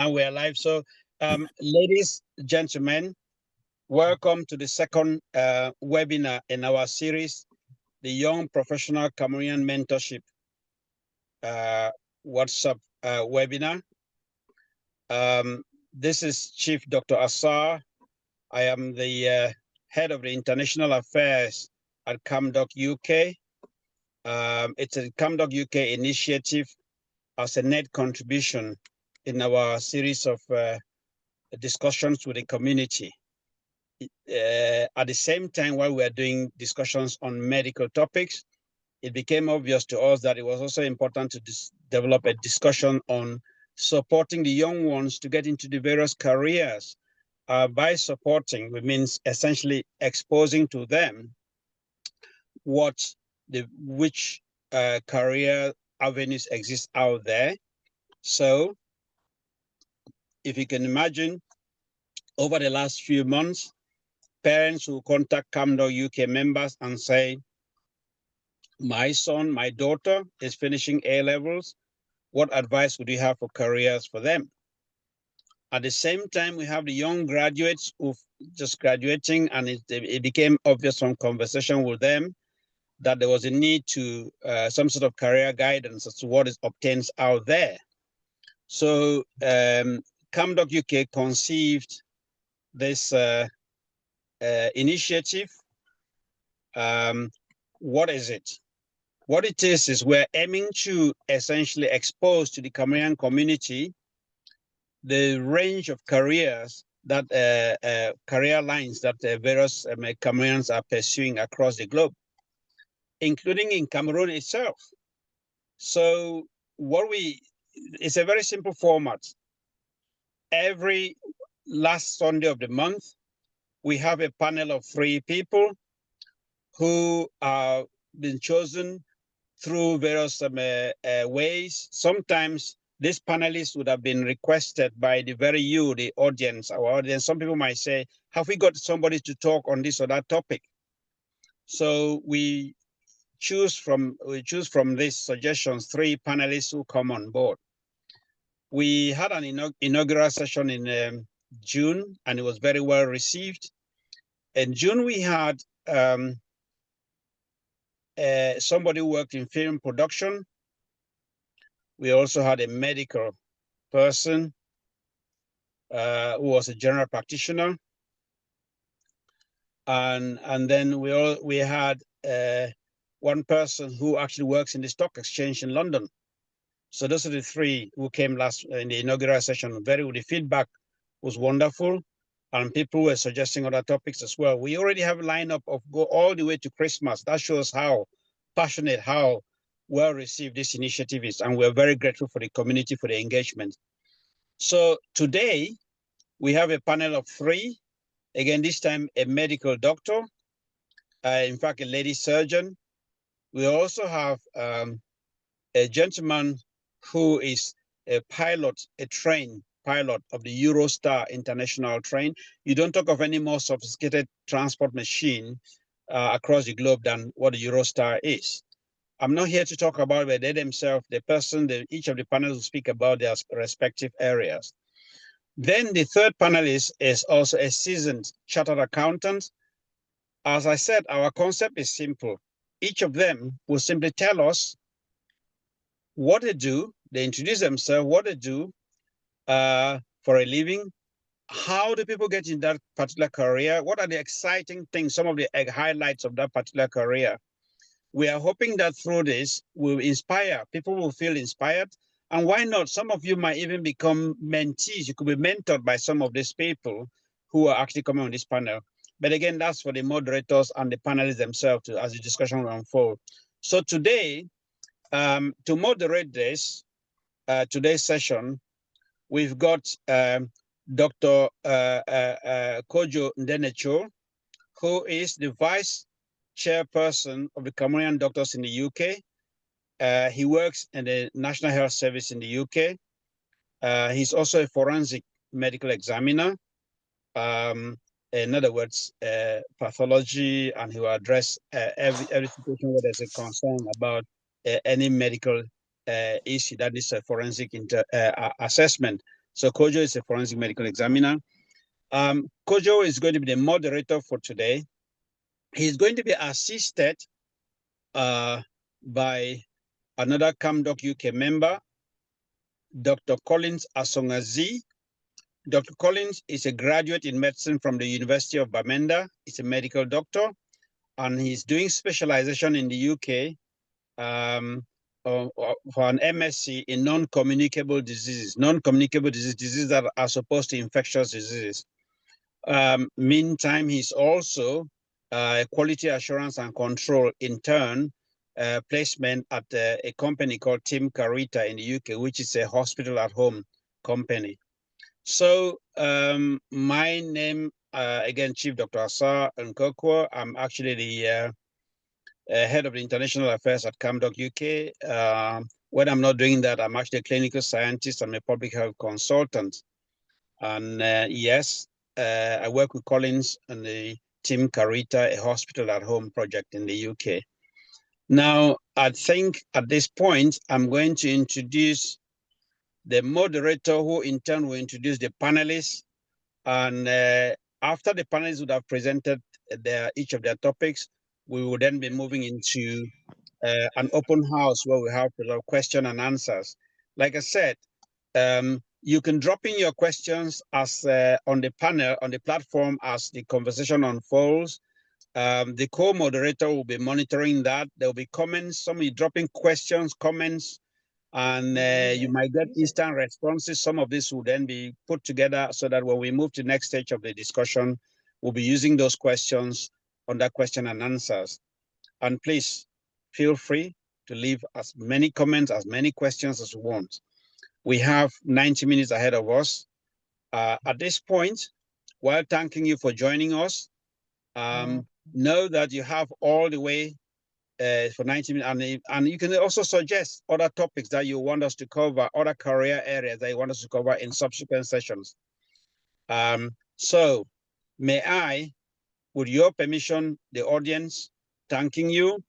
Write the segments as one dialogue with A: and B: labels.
A: And we're live. So, ladies, gentlemen, welcome to the second webinar in our series, the Young Professional Cameroonian Mentorship WhatsApp webinar. This is Chief Dr. Asa'ah. I am the head of the International Affairs at CamDocUK. It's a CamDocUK initiative as a net contribution in our series of discussions with the community. At the same time, while we are doing discussions on medical topics, it became obvious to us that it was also important to develop a discussion on supporting the young ones to get into the various careers. By supporting, we means essentially exposing to them which career avenues exist out there. So if you can imagine, over the last few months, parents will contact CamDocUK members and say, my son, my daughter is finishing A-levels. What advice would you have for careers for them? At the same time, we have the young graduates who just graduating, and it became obvious from conversation with them that there was a need to some sort of career guidance as to what is obtained out there. So CamDocUK conceived this initiative. What is it? What it is we're aiming to essentially expose to the Cameroonian community the range of careers that career lines that various Cameroonians are pursuing across the globe, including in Cameroon itself. So it's a very simple format. Every last Sunday of the month, we have a panel of 3 people who are been chosen through various ways. Sometimes these panelists would have been requested by the very the audience, our audience. Some people might say, have we got somebody to talk on this or that topic? So we choose from these suggestions 3 panelists who come on board. We had an inaugural session in June, and it was very well received. In June, we had somebody who worked in film production. We also had a medical person who was a general practitioner, and then we had one person who actually works in the stock exchange in London. So those are the 3 who came last in the inaugural session. The feedback was wonderful, and people were suggesting other topics as well. We already have a lineup of go all the way to Christmas. That shows how passionate, how well received this initiative is, and we're very grateful for the community for the engagement. So today we have a panel of 3. Again, this time a medical doctor, in fact, a lady surgeon. We also have a gentleman who is a pilot, a trained pilot of the Eurostar international train. You don't talk of any more sophisticated transport machine across the globe than what the Eurostar is. I'm not here to talk about where they themselves, each of the panelists will speak about their respective areas. Then the 3rd panelist is also a seasoned chartered accountant. As I said, our concept is simple. Each of them will simply tell us what they do. They introduce themselves, what they do for a living, how do people get in that particular career, what are the exciting things, some of the highlights of that particular career. We are hoping that through this will inspire, people will feel inspired, and why not? Some of you might even become mentees. You could be mentored by some of these people who are actually coming on this panel. But again, that's for the moderators and the panelists themselves as the discussion will unfold. So today, to moderate this, today's session, we've got Dr. Kojo Ndenecho, who is the Vice Chairperson of the Cameroonian Doctors in the UK. He works in the National Health Service in the UK. He's also a forensic medical examiner. In other words, pathology, and he will address every situation where there's a concern about any medical issue, that is a forensic assessment. So Kojo is a forensic medical examiner. Kojo is going to be the moderator for today. He's going to be assisted by another CamDocUK member, Dr. Collins Asongazie. Dr. Collins is a graduate in medicine from the University of Bamenda. He's a medical doctor, and he's doing specialization in the UK for an MSc in non-communicable diseases, diseases that are opposed to infectious diseases. Meantime, he's also quality assurance and control intern placement at a company called Team Carita in the UK, which is a hospital at home company. So my name, again, Chief Dr. Asa'ah Nkohkwo. I'm actually the head of the international affairs at CamDocUK. When I'm not doing that, I'm actually a clinical scientist. I'm a public health consultant. And yes, I work with Collins and the Team Carita, a hospital at home project in the UK. Now, I think at this point, I'm going to introduce the moderator, who in turn will introduce the panelists. And after the panelists would have presented each of their topics, we will then be moving into an open house where we have a lot of questions and answers. Like I said, you can drop in your questions as on the panel, on the platform as the conversation unfolds. The co-moderator will be monitoring that. There will be comments, some of you dropping questions, comments, and you might get instant responses. Some of this will then be put together so that when we move to the next stage of the discussion, we'll be using those questions on that question and answers. And please feel free to leave as many comments, as many questions as you want. We have 90 minutes ahead of us. At this point, while thanking you for joining us, know that you have all the way for 90 minutes, and you can also suggest other topics that you want us to cover, other career areas that you want us to cover in subsequent sessions. So may I, with your permission, the audience, thanking you.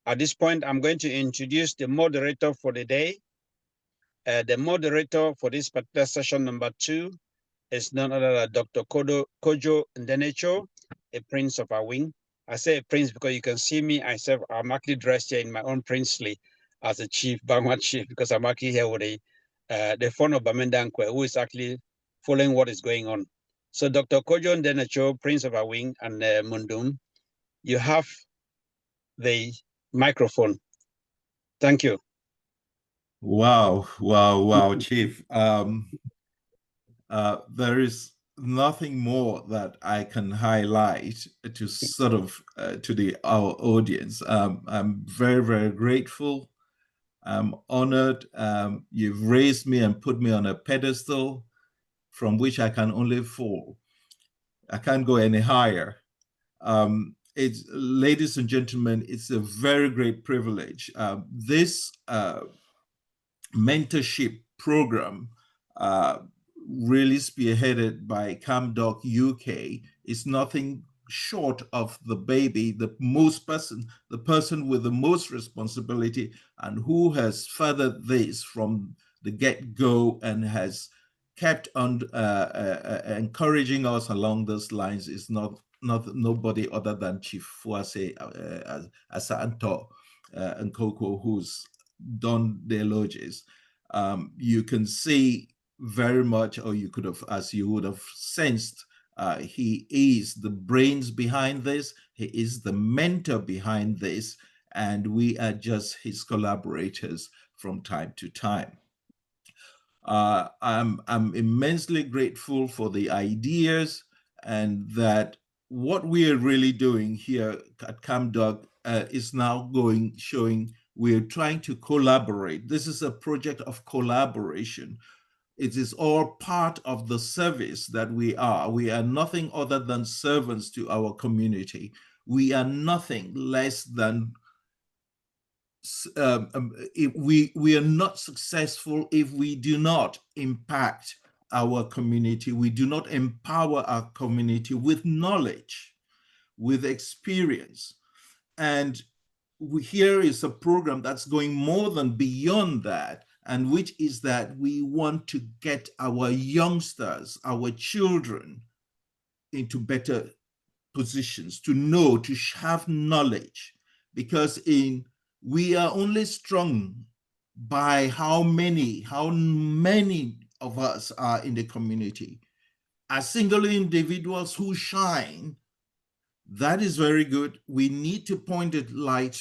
A: At this point, I'm going to introduce the moderator for the day. The moderator for this particular session number 2 is none other than Dr. Kojo Ndenecho, a prince of our wing. I say a prince because you can see me, I'm actually dressed here in my own princely as a chief, Bangwa chief, because I'm actually here with the founder of Bamenda Nkwe, who is actually following what is going on. So Dr. Kojo Ndenecho, prince of our wing, and Mundum, you have the microphone. Thank you.
B: Wow, Chief. There is nothing more that I can highlight to sort of to our audience. I'm very, very grateful. I'm honored. You've raised me and put me on a pedestal from which I can only fall. I can't go any higher. Ladies and gentlemen, it's a very great privilege. This mentorship program, really spearheaded by CamDocUK, is nothing short of the baby, the person with the most responsibility, and who has furthered this from the get-go and has kept on encouraging us along those lines is nobody other than Chief Fualefac Asa'ah Nkohkwo, who's done the eloges. You can see very much, or you could have, as you would have sensed, he is the brains behind this. He is the mentor behind this, and we are just his collaborators from time to time. I'm immensely grateful for the ideas, and that what we are really doing here at CamDoc is now showing we're trying to collaborate. This is a project of collaboration. It is all part of the service that we are. We are nothing other than servants to our community. We are nothing less than we are not successful if we do not impact our community. We do not empower our community with knowledge, with experience. And here is a program that's going more than beyond that. and which is that we want to get our youngsters, our children, into better positions, to know, to have knowledge, because we are only strong by how many of us are in the community. As single individuals who shine, that is very good. We need to point the light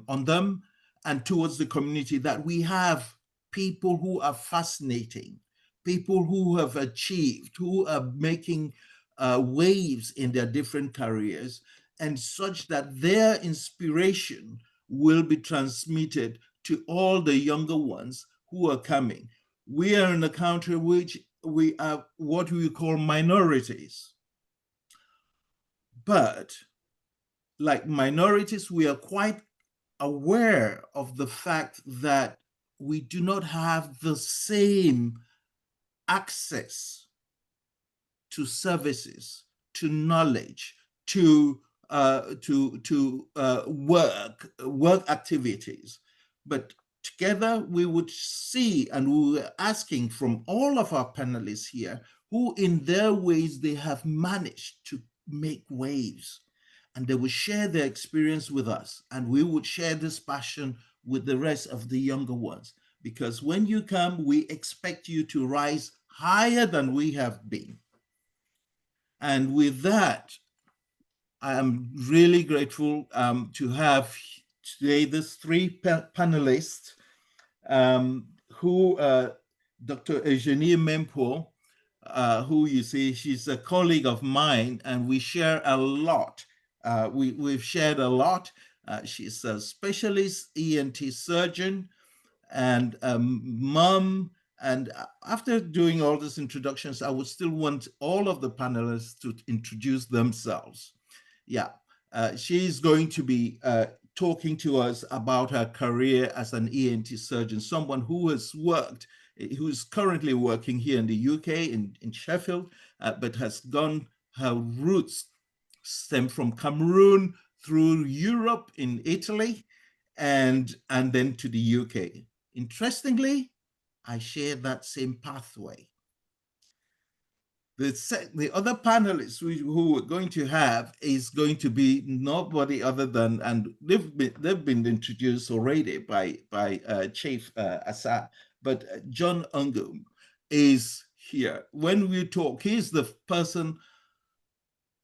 B: on them and towards the community, that we have people who are fascinating, people who have achieved, who are making waves in their different careers, and such that their inspiration will be transmitted to all the younger ones who are coming. We are in a country which we are what we call minorities. But like minorities, we are quite aware of the fact that we do not have the same access to services, to knowledge, to work activities. But together we would see, and we were asking from all of our panelists here, who in their ways they have managed to make waves, and they would share their experience with us, and we would share this passion with the rest of the younger ones. Because when you come, we expect you to rise higher than we have been. And with that, I am really grateful to have today these three panelists who Dr. Eugenie Mempouo, who you see, she's a colleague of mine, and we share a lot. We've shared a lot. She's a specialist ENT surgeon and mom. And after doing all these introductions, I would still want all of the panelists to introduce themselves. Yeah, she's going to be talking to us about her career as an ENT surgeon, someone who has worked, who's currently working here in the UK, in Sheffield, but has gone, her roots stem from Cameroon through Europe in Italy, and then to the UK. Interestingly, I share that same pathway. The other panelists who we're going to have is going to be nobody other than, and they've been introduced already by Chief Asa'ah, but John Ongoum is here. When we talk, he's the person.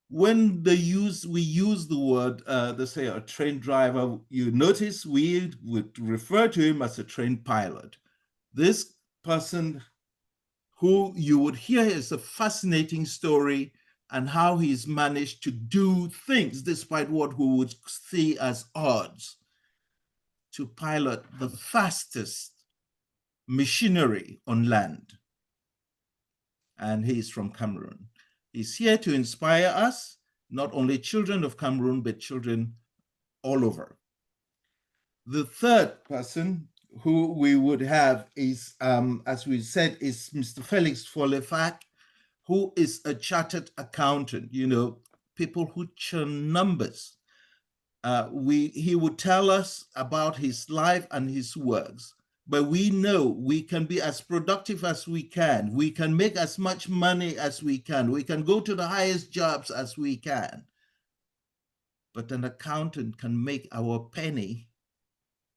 B: When we use the word, they say a train driver, you notice we would refer to him as a trained pilot. This person who you would hear is a fascinating story, and how he's managed to do things despite what we would see as odds, to pilot the fastest machinery on land. And he's from Cameroon. He's here to inspire us, not only children of Cameroon, but children all over. The third person who we would have is, as we said, is Mr. Felix Fualefac, who is a chartered accountant. You know, people who churn numbers. He would tell us about his life and his works, but we know we can be as productive as we can. We can make as much money as we can. We can go to the highest jobs as we can. But an accountant can make our penny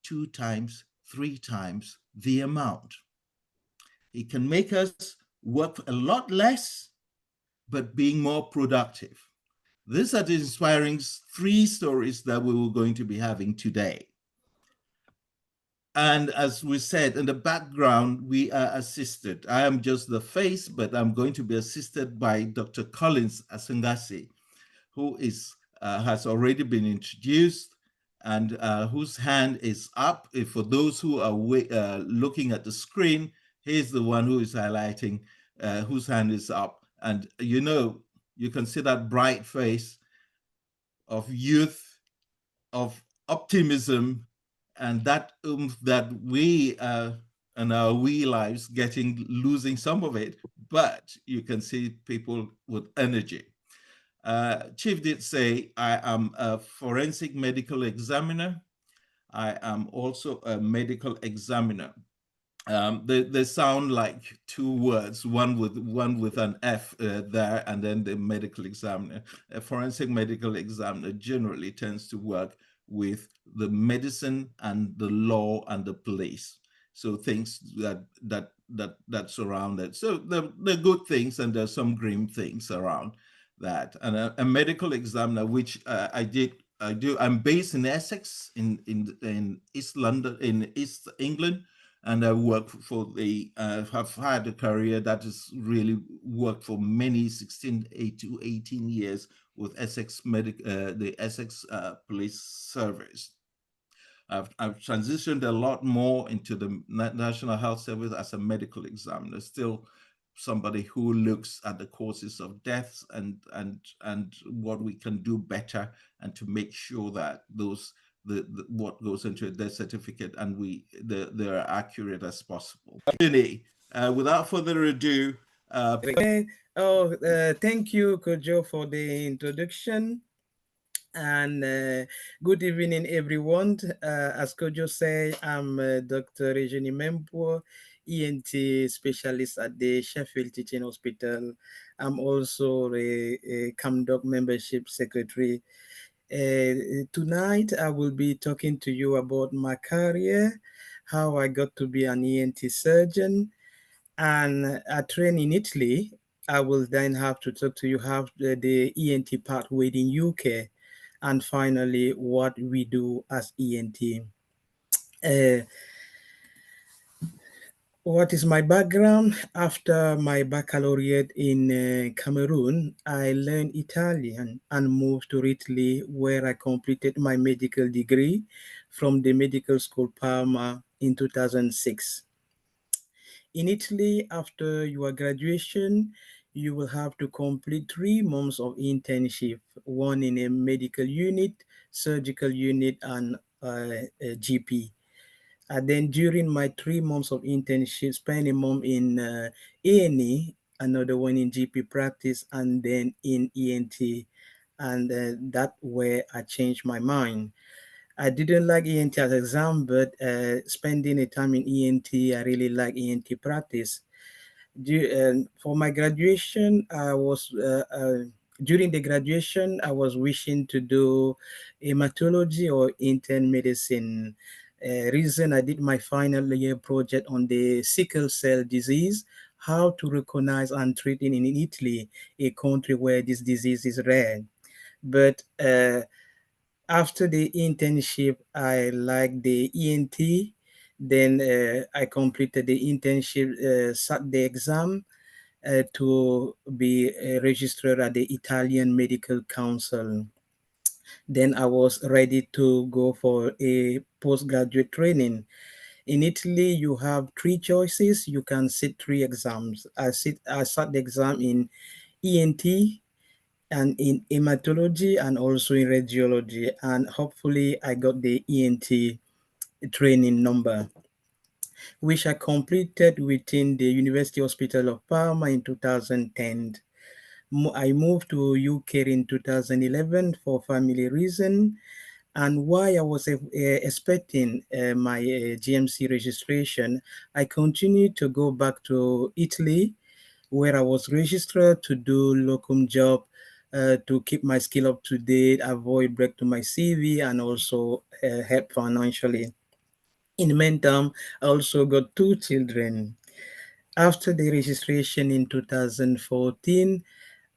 B: 2 times, 3 times the amount. He can make us work a lot less, but being more productive. These are the inspiring 3 stories that we were going to be having today. And as we said, in the background, we are assisted. I am just the face, but I'm going to be assisted by Dr. Collins Asongazie, who has already been introduced, and whose hand is up. For those who are looking at the screen, he's the one who is highlighting whose hand is up. And you know, you can see that bright face of youth, of optimism, and that that we in our wee lives losing some of it, but you can see people with energy. Chief did say, I am a forensic medical examiner. I am also a medical examiner. They sound like two words, one with an F there, and then the medical examiner. A forensic medical examiner generally tends to work with the medicine and the law and the police. So things that surround it. So the good things, and there's some grim things around that. And a medical examiner, which I do. I'm based in Essex, in East London, in East England, and I work for have had a career that has really worked for many 16 to 18 years with the Essex Police Service. I've transitioned a lot more into the National Health Service as a medical examiner, still somebody who looks at the causes of deaths and what we can do better, and to make sure that what goes into a death certificate and they're accurate as possible. Without further ado,
C: thank you, Kojo, for the introduction. And good evening, everyone. As Kojo said, I'm Dr. Eugenie Mempouo, ENT specialist at the Sheffield Teaching Hospital. I'm also a CamDoc membership secretary. Tonight, I will be talking to you about my career, how I got to be an ENT surgeon, and I trained in Italy. I will then have to talk to you how the ENT pathway in UK, and finally what we do as ENT. Uh, what is my background? After my baccalaureate in Cameroon, I learned Italian and moved to Italy, where I completed my medical degree from the medical school Parma in 2006. In Italy, after your graduation, you will have to complete 3 months of internship, one in a medical unit, surgical unit, and a GP. And then during my 3 months of internship, spend a month in A&E, another one in GP practice, and then in ENT. And that where I changed my mind. I didn't like ENT as exam, but spending a time in ENT, I really like ENT practice. For my graduation, during the graduation, I was wishing to do hematology or intern medicine. Reason I did my final year project on the sickle cell disease, how to recognize and treat it in Italy, a country where this disease is rare. But after the internship, I liked the ENT. Then I completed the internship, sat the exam to be registered at the Italian Medical Council. Then I was ready to go for a postgraduate training. In Italy, you have 3 choices. You can sit 3 exams. I sat the exam in ENT, and in hematology, and also in radiology, and hopefully I got the ENT training number, which I completed within the University Hospital of Parma in 2010. I moved to UK in 2011 for family reason, and while I was expecting my GMC registration, I continued to go back to Italy, where I was registered to do locum job to keep my skill up to date, avoid break to my CV, and also help financially. In the meantime, I also got 2 children. After the registration in 2014,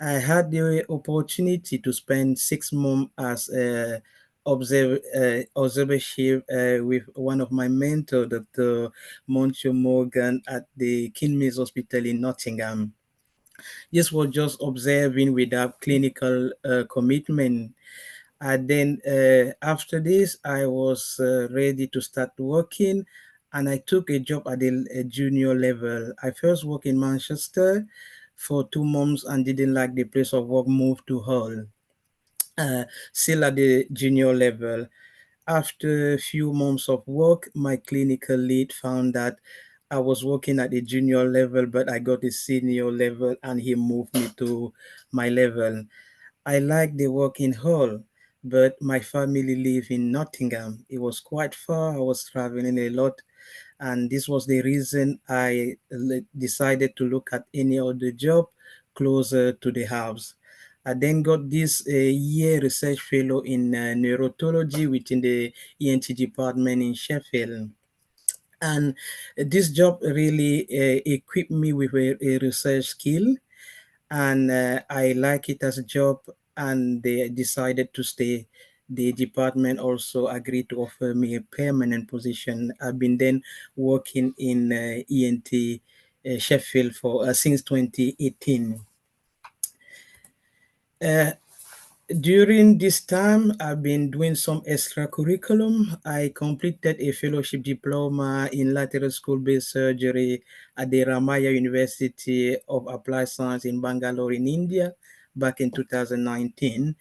C: I had the opportunity to spend 6 months as a observership with one of my mentors, Dr. Moncho Morgan, at the King's Hospital in Nottingham. This was just observing without clinical commitment. And then after this, I was ready to start working, and I took a job at the junior level. I first worked in Manchester for 2 months and didn't like the place of work, moved to Hull, still at the junior level. After a few months of work, my clinical lead found that I was working at the junior level, but I got the senior level, and he moved me to my level. I like the work in Hull, but my family live in Nottingham. It was quite far. I was traveling a lot, and this was the reason I decided to look at any other job closer to the house. I then got this year research fellow in neurology within the ENT department in Sheffield. And this job really equipped me with a research skill, and I like it as a job, and they decided to stay. The department also agreed to offer me a permanent position. I've been then working in ENT Sheffield for since 2018. Uh, During this time, I've been doing some extra curriculum. I completed a fellowship diploma in lateral school-based surgery at the Ramaya University of Applied Science in Bangalore in India back in 2019,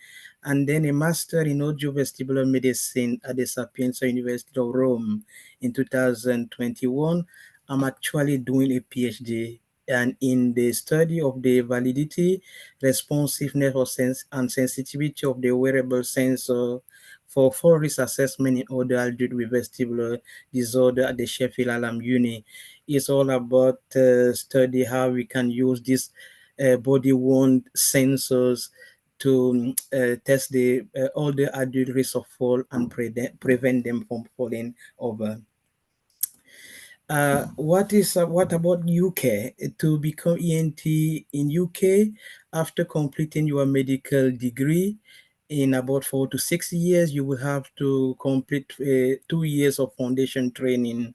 C: and then a master in audiovestibular medicine at the Sapienza University of Rome in 2021. I'm actually doing a PhD and in the study of the validity, responsiveness and sensitivity of the wearable sensor for full risk assessment in older adults with vestibular disorder at the Sheffield Alam Uni. It's all about study how we can use these body worn sensors to test the older adult risk of fall and prevent them from falling over. What about UK? To become ENT in UK, after completing your medical degree in about 4 to 6 years, you will have to complete 2 years of foundation training.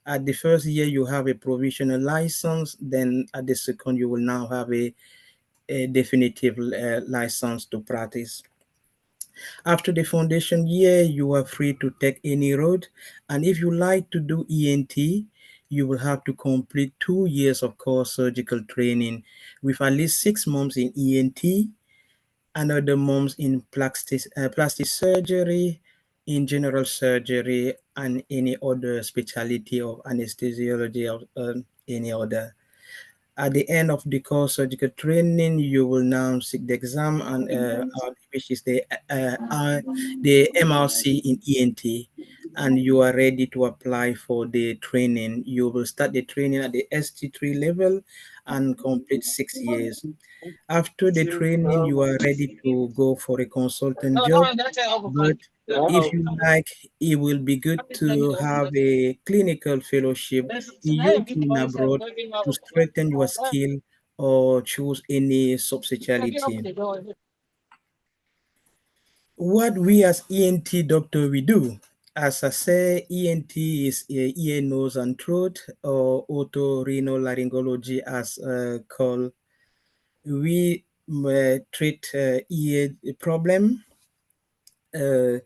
C: At the first year, you have a provisional license. Then at the second, you will now have a definitive license to practice. After the foundation year, you are free to take any road. And if you like to do ENT, you will have to complete 2 years of core surgical training with at least 6 months in ENT, another months in plastic surgery, in general surgery, and any other specialty of anesthesiology or any other. At the end of the core surgical training, you will now seek the exam, and which is the MRC in ENT, and you are ready to apply for the training. You will start the training at the ST3 level and complete 6 years. After the training, you are ready to go for a consultant job. But if you like, it will be good to have a clinical fellowship in UK and abroad to strengthen your skill or choose any subspecialty. What we as ENT doctor we do, as I say, ENT is ear, nose, and throat, or otorhinolaryngology as called. We treat ear problem uh,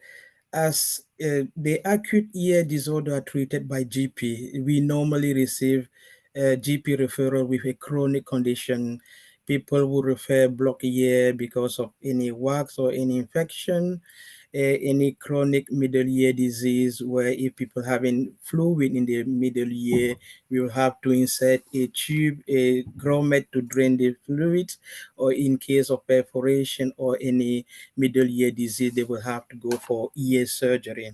C: as the acute ear disorder are treated by GP. We normally receive GP referral with a chronic condition. People will refer blocked ear because of any wax or any infection, any chronic middle ear disease, where if people having fluid in the middle ear, we will have to insert a tube, a grommet to drain the fluid, or in case of perforation or any middle ear disease, they will have to go for ear surgery.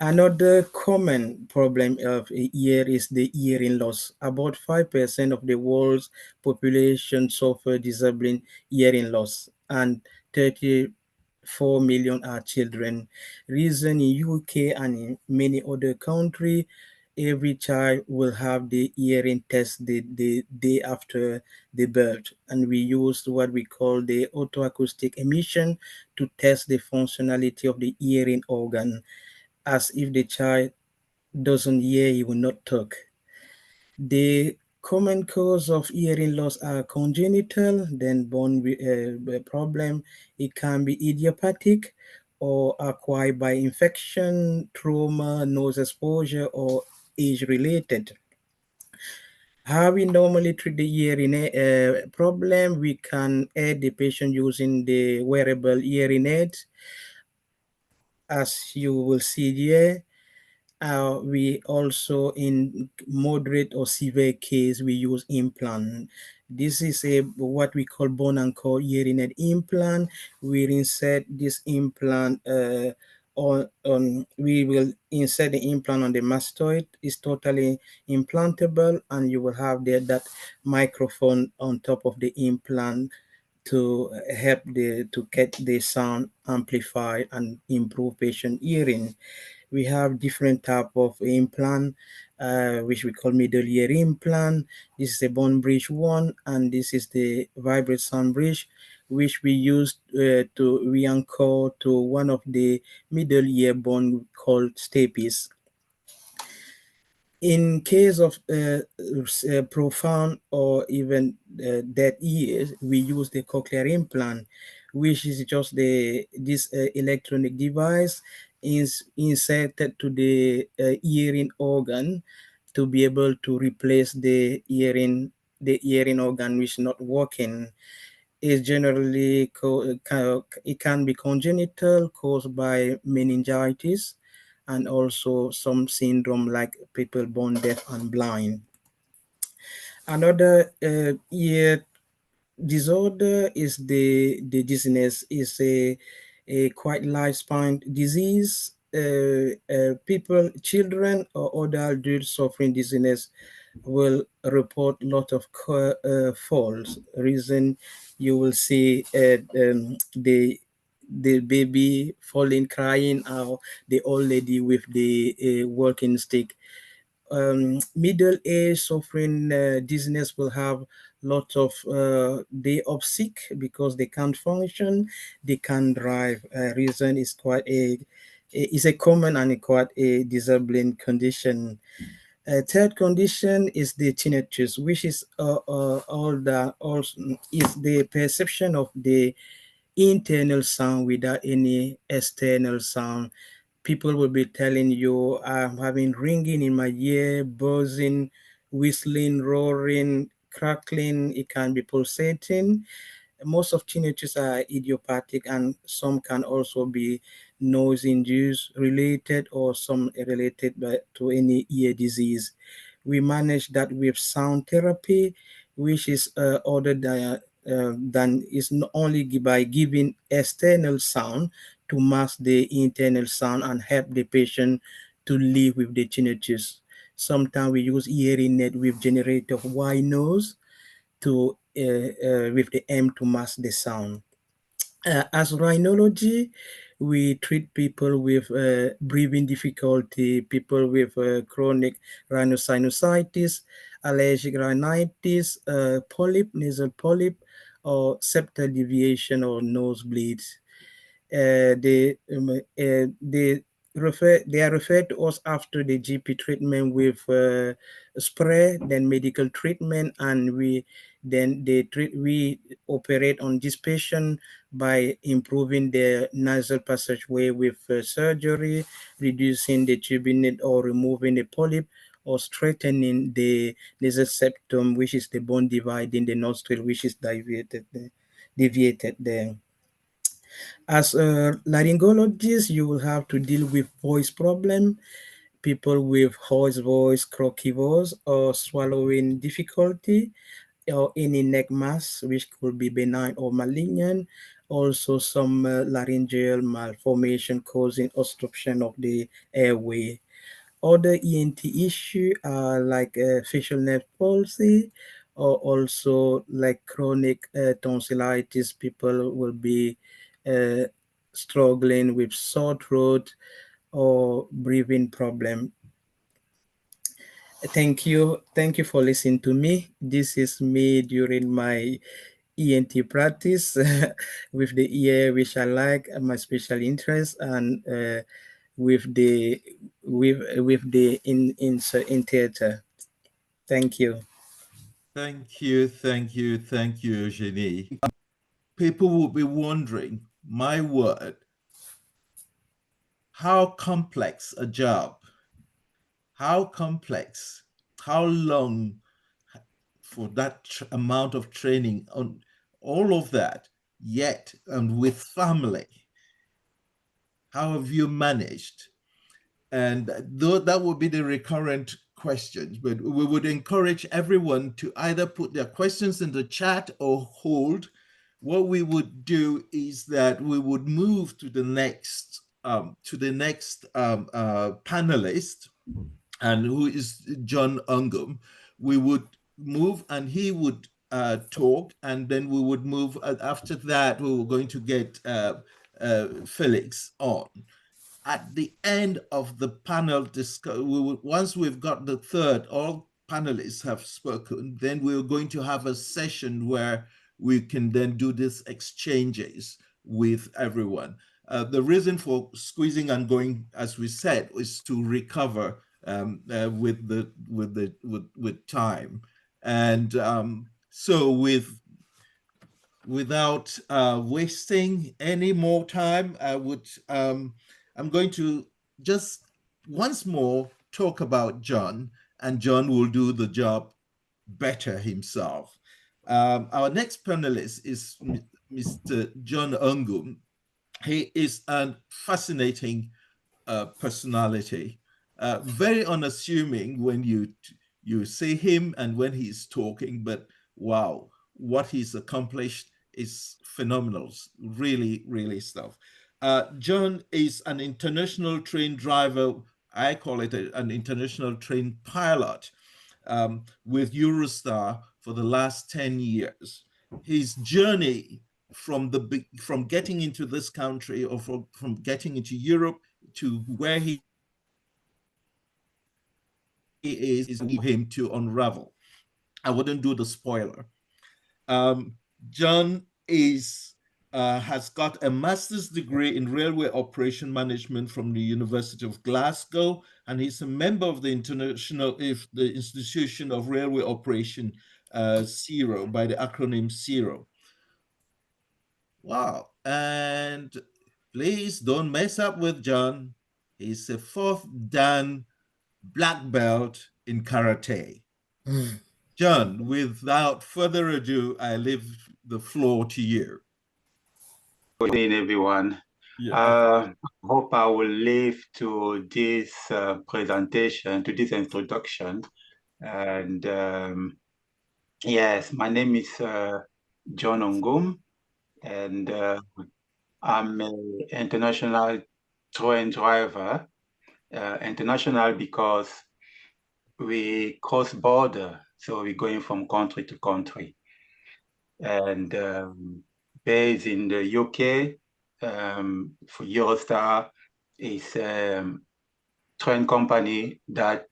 C: Another common problem of a ear is the hearing loss. About 5% of the world's population suffer disabling hearing loss, and 34 million are children. Reason in UK and in many other countries, every child will have the hearing test the day after the birth, and we use what we call the autoacoustic emission to test the functionality of the hearing organ. As if the child doesn't hear, he will not talk. The common cause of hearing loss are congenital, then born with a problem. It can be idiopathic or acquired by infection, trauma, nose exposure, or age-related. How we normally treat the hearing problem, we can aid the patient using the wearable hearing aid, as you will see here. We also, in moderate or severe case, we use implant. This is a what we call bone and cord hearing aid implant. We insert this implant we will insert the implant on the mastoid. It's totally implantable, and you will have there that microphone on top of the implant to help to get the sound amplified and improve patient hearing. We have different type of implant, which we call middle ear implant. This is a bone bridge one, and this is the vibrate sound bridge, which we use to re-anchor to one of the middle ear bone called stapes. In case of profound or even dead ears, we use the cochlear implant, which is just this electronic device is inserted to the hearing organ to be able to replace the hearing organ which is not working. Is generally it can be congenital, caused by meningitis, and also some syndrome like people born deaf and blind. Another ear disorder is the dizziness. Is a quite lifespan disease. People, children or other adults suffering dizziness will report a lot of falls. Reason you will see the baby falling, crying, or the old lady with the walking stick. Middle age suffering dizziness will have lot of day of sick because they can't function, they can't drive. Reason is quite is a common and quite a disabling condition. Third condition is the tinnitus, which is is the perception of the internal sound without any external sound. People will be telling you, I'm having ringing in my ear, buzzing, whistling, roaring, crackling. It can be pulsating. Most of tinnitus are idiopathic, and some can also be noise induced related, or some related to any ear disease. We manage that with sound therapy, which is other than is not only by giving external sound to mask the internal sound and help the patient to live with the tinnitus. Sometimes we use hearing aid with generator of wide nose to with the aim to mask the sound. As rhinology, we treat people with breathing difficulty, people with chronic rhinosinusitis, allergic rhinitis, polyp, nasal polyp, or septal deviation or nosebleeds. They are referred to us after the GP treatment with spray, then medical treatment, and we operate on this patient by improving the nasal passageway with surgery, reducing the turbinate or removing the polyp, or straightening the nasal septum, which is the bone dividing the nostril, which is deviated there. As a laryngologist, you will have to deal with voice problem, people with hoarse voice, croaky voice, or swallowing difficulty, or any neck mass, which could be benign or malignant. Also, some laryngeal malformation causing obstruction of the airway. Other ENT issue are like facial nerve palsy, or also like chronic tonsillitis. People will be uh, struggling with sore throat or breathing problem. Thank you for listening to me. This is me during my ENT practice with the ear which I like, my special interest, and with the in theater. Thank you.
B: Thank you, thank you, thank you, Eugenie. People will be wondering, my word, how complex a job, how complex, how long for that amount of training on all of that, yet and with family. How have you managed? And though that would be the recurrent questions, but we would encourage everyone to either put their questions in the chat or hold. What we would do is that we would move to the next panelist, and who is John Ongoum. We would move and he would talk, and then we would move. After that, we were going to get Felix on. At the end of the panel discussion, once we've got the third, all panelists have spoken, then we're going to have a session where we can then do these exchanges with everyone. The reason for squeezing and going, as we said, is to recover with time. And so without wasting any more time, I'm going to just once more talk about John, and John will do the job better himself. Our next panelist is Mr. John Ongoum. He is a fascinating personality, very unassuming when you see him and when he's talking, but wow, what he's accomplished is phenomenal, really, really stuff. John is an international trained driver. I call it an international trained pilot with Eurostar for the last 10 years. His journey from getting into this country, or from getting into Europe to where he is him to unravel. I wouldn't do the spoiler. John has got a master's degree in railway operation management from the University of Glasgow, and he's a member of the Institution of Railway Operation, CIRO, by the acronym CIRO. Wow, and please don't mess up with John. He's a 4th Dan black belt in karate. John, without further ado, I leave the floor to you.
D: Good evening, everyone. Yeah. Hope I will live to this presentation, to this introduction. And yes, my name is John Ongoum, and I'm an international train driver. International because we cross border, so we're going from country to country. And based in the UK, for Eurostar, is a train company that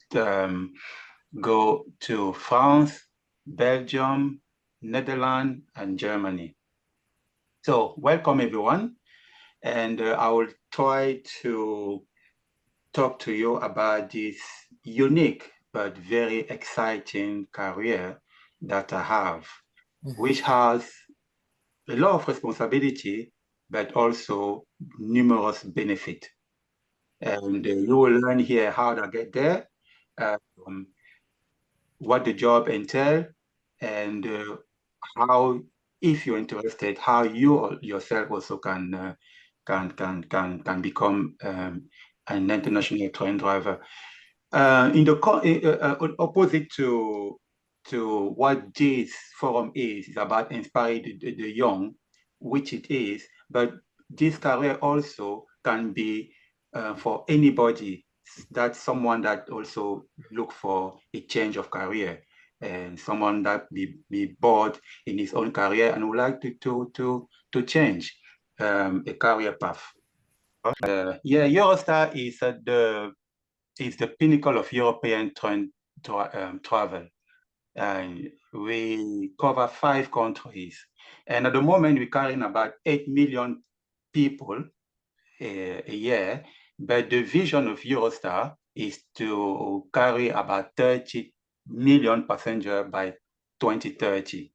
D: go to France, Belgium, Netherlands, and Germany. So welcome everyone, and I will try to talk to you about this unique but very exciting career that I have, which has a lot of responsibility, but also numerous benefits. And you will learn here how to get there, what the job entails, and how, if you're interested, how you yourself also can become an international train driver. In the opposite to what this forum is about inspiring the young, which it is, but this career also can be for anybody. That's someone that also look for a change of career, and someone that be bored in his own career and would like to change a career path. Yeah, Eurostar is the pinnacle of European travel. We cover 5 countries, and at the moment we're carrying about 8 million people a year. But the vision of Eurostar is to carry about 30 million passengers by 2030.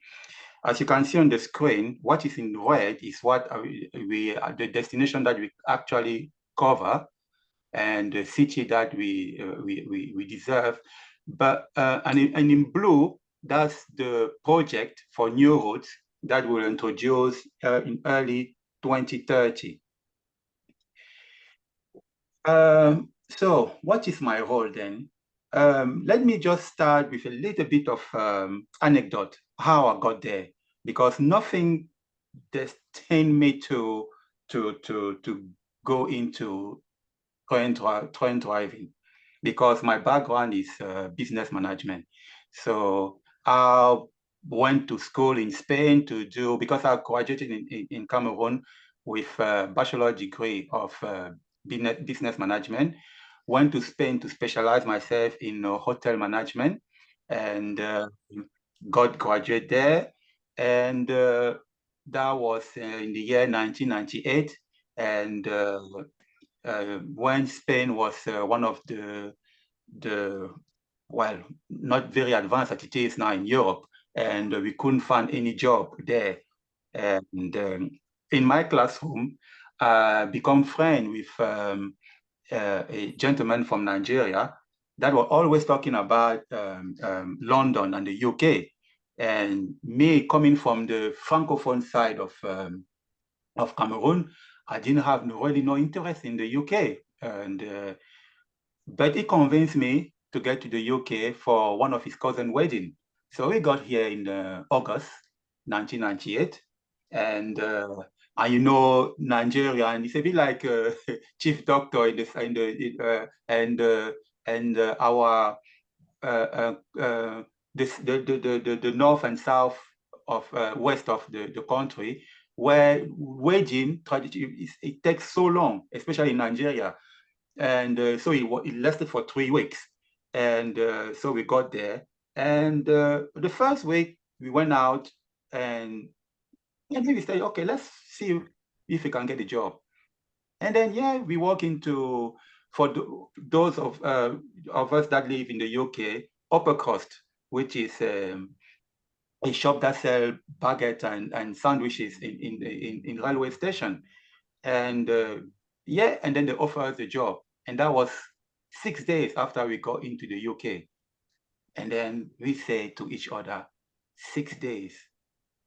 D: As you can see on the screen, what is in red is what the destination that we actually cover, and the city that we deserve. But and in blue, that's the project for new routes that will introduce in early 2030. So what is my role then? Let me just start with a little bit of anecdote, how I got there, because nothing destined me to go into train driving, because my background is business management. So I went to school in Spain to do, because I graduated in Cameroon with a bachelor degree of business management, went to Spain to specialize myself in hotel management, and got graduated there. And that was in the year 1998. And when Spain was one of the well, not very advanced as it is now in Europe, and we couldn't find any job there. And in my classroom, become friend with a gentleman from Nigeria that were always talking about London and the UK. And me coming from the Francophone side of Cameroon, I didn't have really no interest in the UK. And but he convinced me to get to the UK for one of his cousin's wedding. So we got here in August 1998. And you know, Nigeria, and it's a bit like chief doctor in our the north and south of west of the country, where waging it takes so long, especially in Nigeria. And so it lasted for 3 weeks. And so we got there. And the first week we went out, and then we said, okay, let's see if we can get a job. And then, yeah, we walk into, for those of us that live in the UK, Upper Crust, which is a shop that sells baguettes and sandwiches in railway station. And yeah, and then they offer us a job. And that was 6 days after we got into the UK. And then we say to each other, 6 days,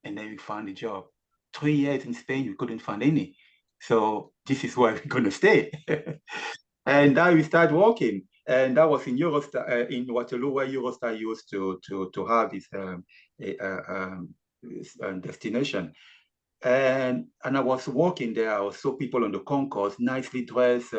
D: and then we found a job. 3 years in Spain, we couldn't find any. So this is where we're gonna stay. And now we start working. And that was in Eurostar, in Waterloo, where Eurostar used to have its destination. And I was working there. I saw people on the concourse, nicely dressed,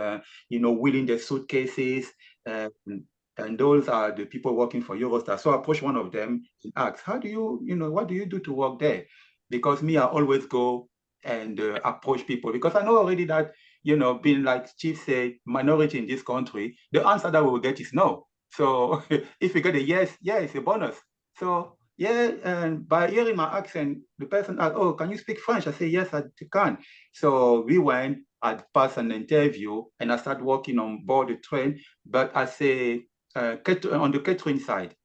D: you know, wheeling their suitcases. And those are the people working for Eurostar. So I approached one of them and asked, how do you, what do you do to work there? Because me, I always go and approach people, because I know already that, being like Chief said, minority in this country, the answer that we will get is no. So if we get a yes, yeah, it's a bonus. So yeah, and by hearing my accent, the person asked, oh, can you speak French? I say, yes, I can. So we went, I passed an interview, and I started working on board the train, but I say on the catering side.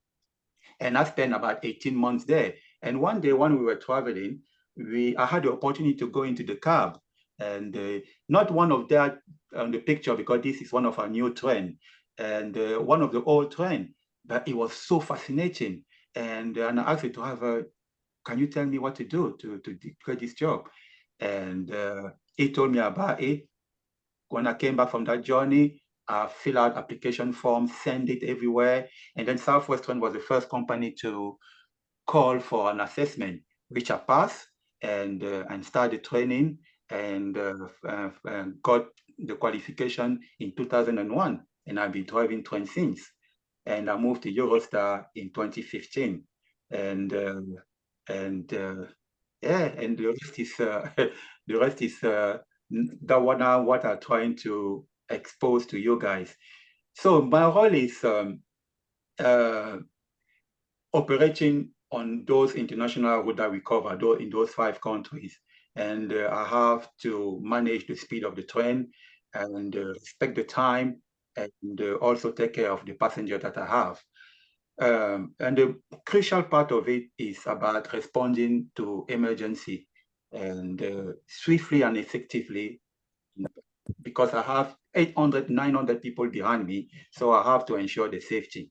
D: And I spent about 18 months there. And one day when we were traveling, I had the opportunity to go into the cab, and not one of that on the picture, because this is one of our new train, and one of the old train, but it was so fascinating. And I asked it to have can you tell me what to do to get this job? And he told me about it. When I came back from that journey, I fill out application forms, send it everywhere. And then Southwestern was the first company to call for an assessment, which I passed and started training, and got the qualification in 2001. And I've been driving train since. And I moved to Eurostar in 2015. And yeah, and the rest is what I'm trying to expose to you guys. So my role is operating on those international routes that we cover, in those 5 countries. And I have to manage the speed of the train, and respect the time, and also take care of the passenger that I have. And the crucial part of it is about responding to emergency, and swiftly and effectively, because I have 800, 900 people behind me, so I have to ensure the safety,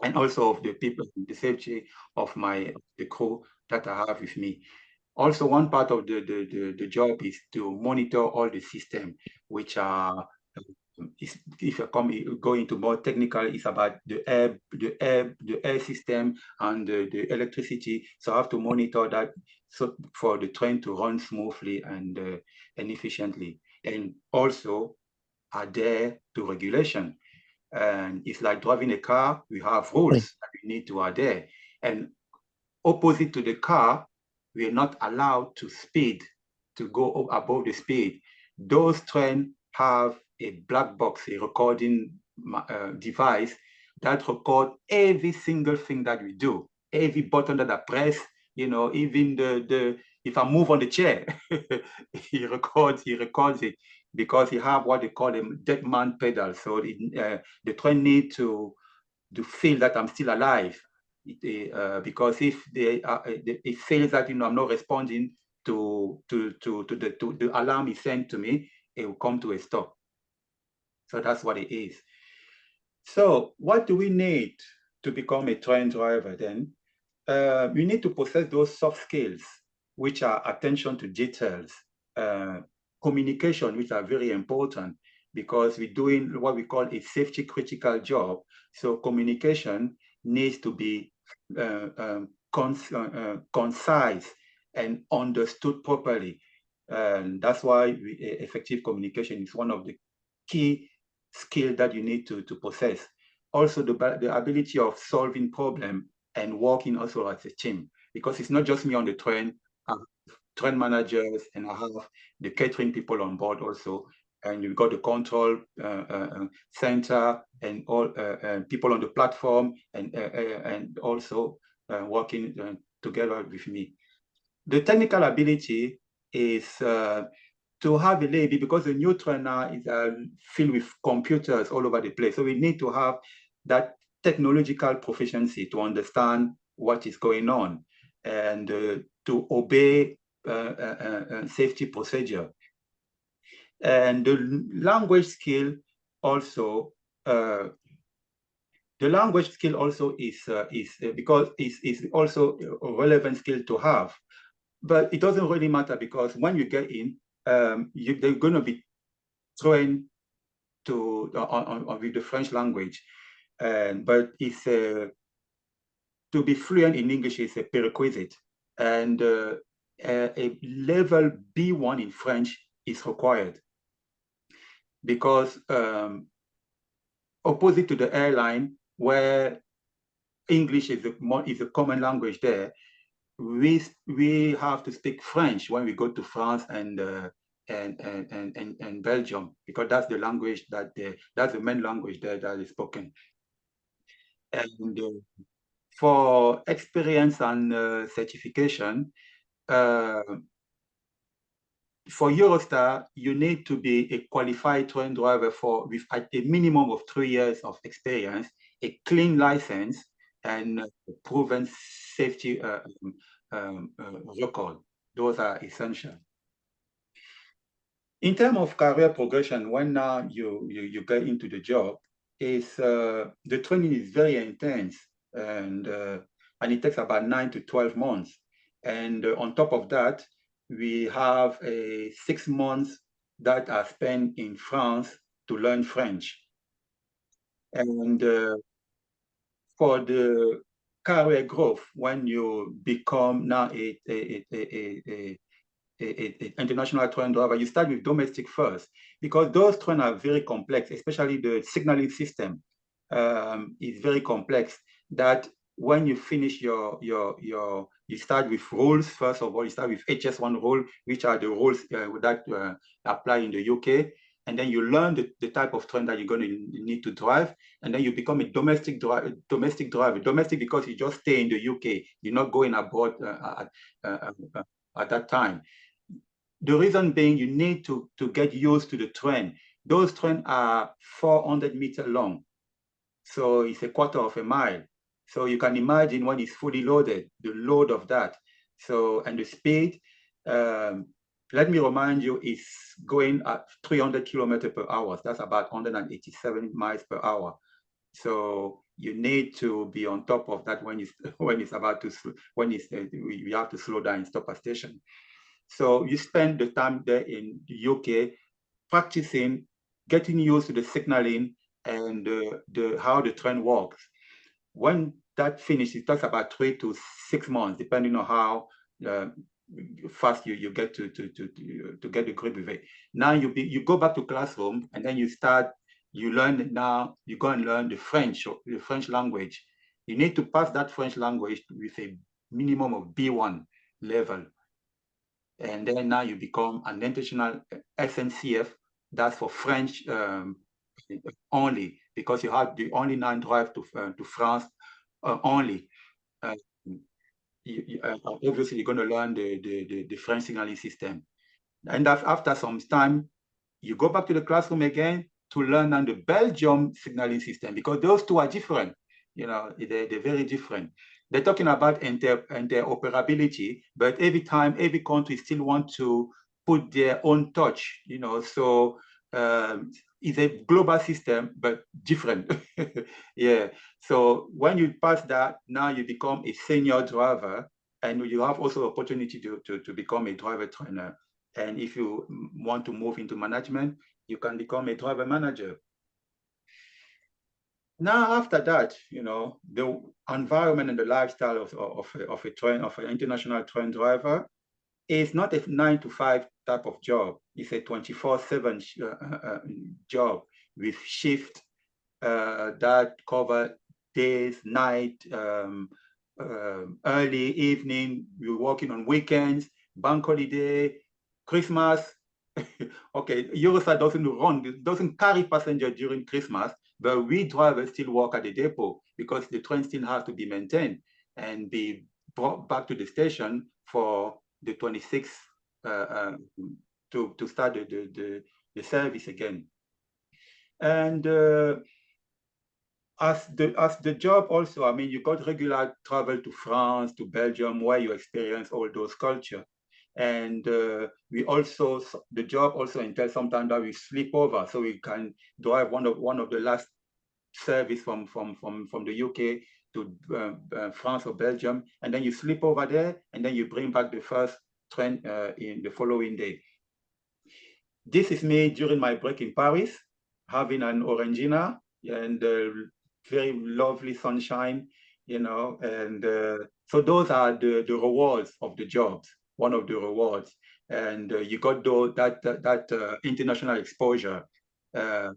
D: and also of the people, the safety of the crew that I have with me. Also, one part of the job is to monitor all the systems, which are if you go into more technical, it's about the air system and the electricity. So I have to monitor that so for the train to run smoothly and efficiently, and also adhere to regulation. And it's like driving a car. We have rules that we need to adhere. And opposite to the car, we are not allowed to speed, to go above the speed. Those trains have a black box, a recording device that record every single thing that we do, every button that I press, you know, even if I move on the chair, he records it, because he have what they call a dead man pedal. So the train need to feel that I'm still alive. Because if it feels that, you know, I'm not responding to the alarm he sent to me, it will come to a stop. So that's what it is. So what do we need to become a train driver then? We need to possess those soft skills, which are attention to details, communication, which are very important, because we're doing what we call a safety critical job. So communication needs to be concise and understood properly. And that's why effective communication is one of the key skills that you need to possess. Also, the ability of solving problems and working also as a team, because it's not just me on the train. I have train managers, and I have the catering people on board also, and you've got the control center and all people on the platform, and also working together with me. The technical ability is to have a lady, because the new trainer is filled with computers all over the place. So we need to have that technological proficiency to understand what is going on, and to obey safety procedure. And the language skill also, is because it's also a relevant skill to have. But it doesn't really matter, because when you get in, they're going to be trained with the French language, but it's to be fluent in English is a prerequisite, and a level B1 in French is required, because opposite to the airline, where English is a common language there, we have to speak French when we go to France and Belgium, because that's the language that's the main language there that is spoken. And for experience and certification, for Eurostar, you need to be a qualified train driver with a minimum of 3 years of experience, a clean license, and proven safety record. Those are essential. In terms of career progression, when now you get into the job, the training is very intense, and it takes about 9 to 12 months. And on top of that, we have 6 months that are spent in France to learn French. And for the career growth, when you become now an international train driver, you start with domestic first, because those trains are very complex, especially the signaling system is very complex, that when you finish you start with rules. First of all, you start with HS1 rule, which are the rules that apply in the UK. And then you learn the type of train that you're going to need to drive. And then you become a domestic driver. Domestic because you just stay in the UK. You're not going abroad at that time. The reason being, you need to get used to the train. Those trains are 400 meters long. So it's a quarter of a mile. So you can imagine when it's fully loaded, the load of that. So, and the speed, let me remind you, it's going at 300 kilometers per hour. That's about 187 miles per hour. So you need to be on top of that when it's about to, we have to slow down and stop a station. So you spend the time there in the UK practicing getting used to the signaling and how the train works. When that finishes, it takes about 3 to 6 months, depending on how fast you get to get the grip with it. Now you go back to classroom, and then you learn now, you go and learn the French language. You need to pass that French language with a minimum of B1 level. And then now you become an international SNCF, that's for French only, because you have the only now drive to France only. Obviously, you're going to learn the French signaling system. And after some time, you go back to the classroom again to learn on the Belgium signaling system, because those two are different. You know, they're very different. They're talking about interoperability, but every time, every country still want to put their own touch, you know, so it's a global system, but different. Yeah, so when you pass that, now you become a senior driver, and you have also opportunity to become a driver trainer. And if you want to move into management, you can become a driver manager. Now, after that, you know, the environment and the lifestyle of an international train driver is not a 9 to 5 type of job. It's a 24/7 job with shift that cover days, night, early evening. You're working on weekends, bank holiday, Christmas. Okay, Eurostar doesn't carry passengers during Christmas, but we drivers still work at the depot because the train still has to be maintained and be brought back to the station for the 26th to start the service again. And as the job also, I mean, you got regular travel to France, to Belgium, where you experience all those culture. And the job also entails sometimes that we sleep over, so we can drive one of the last service from the UK to France or Belgium, and then you sleep over there, and then you bring back the first train in the following day. This is me during my break in Paris, having an Orangina and very lovely sunshine, you know, and so those are the rewards of the jobs. One of the rewards, and you got that international exposure, and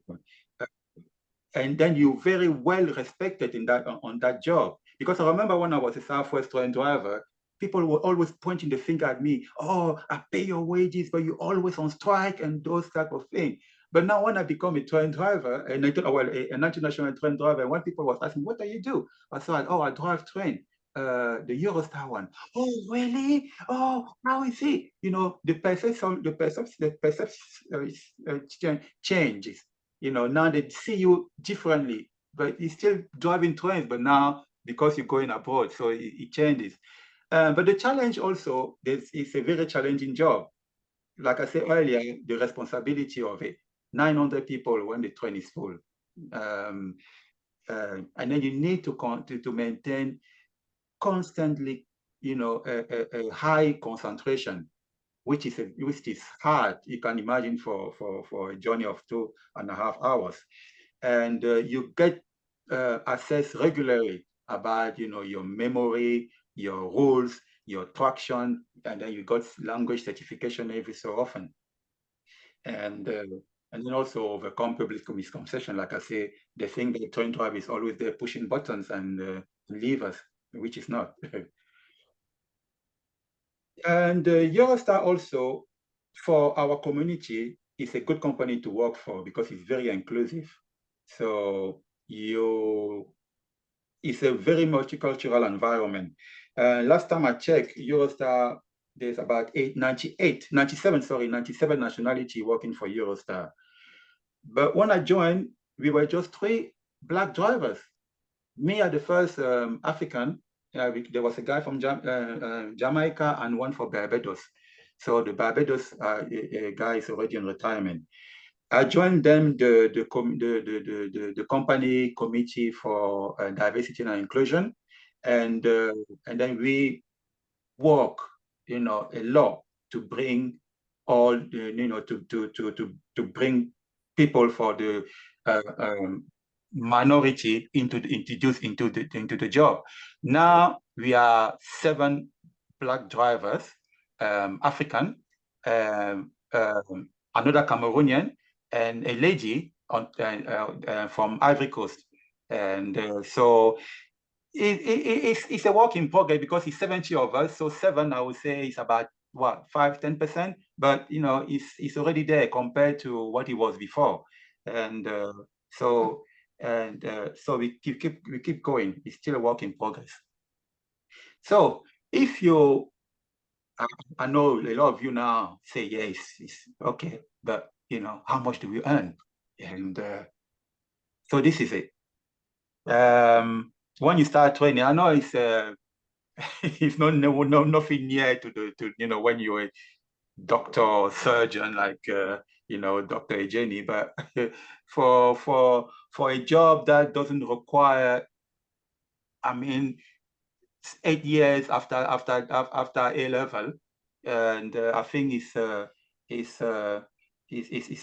D: then you're very well respected in on that job. Because I remember when I was a Southwest train driver, people were always pointing the finger at me. Oh, I pay your wages, but you're always on strike and those type of things. But now when I become a train driver, and I thought, well, an international train driver, and when people was asking, what do you do? I said, oh, I drive train. The Eurostar one. Oh, really? Oh, how is it? You know, the perception changes. You know, now they see you differently, but you're still driving trains, but now because you're going abroad, so it changes. But the challenge also, it's a very challenging job. Like I said earlier, the responsibility of it, 900 people when the train is full. And then you need to maintain constantly, you know, a high concentration, which is hard. You can imagine for a journey of 2.5 hours, and you get assessed regularly about, you know, your memory, your rules, your traction, and then you got language certification every so often, and then also overcome public misconception. Like I say, they think the train driver is always there pushing buttons and levers, which is not. And Eurostar also, for our community, is a good company to work for because it's very inclusive. So it's a very multicultural environment. Last time I checked, Eurostar, there's about 97 nationality working for Eurostar. But when I joined, we were just 3 Black drivers. Me at the first African. There was a guy from Jamaica and one for Barbados. So the Barbados guy is already in retirement. I joined them, the company committee for diversity and inclusion, and then we work, you know, a lot to bring all, you know, to bring people for the minority introduced into the job. Now we are 7 Black drivers, African, another Cameroonian, and a lady from Ivory Coast. And so it's a work in progress because it's 70 of us. So 7, I would say, is about what, 5–10%, but you know, it's already there compared to what it was before. And so we keep going. It's still a work in progress. So if you, I know a lot of you now say, yes, it's okay, but you know, how much do we earn? And so this is it. When you start training, I know it's it's nothing near to you know, when you're a doctor or surgeon like you know, Dr. Eugenie, but for a job that doesn't require, I mean, 8 years after A level, and I think it's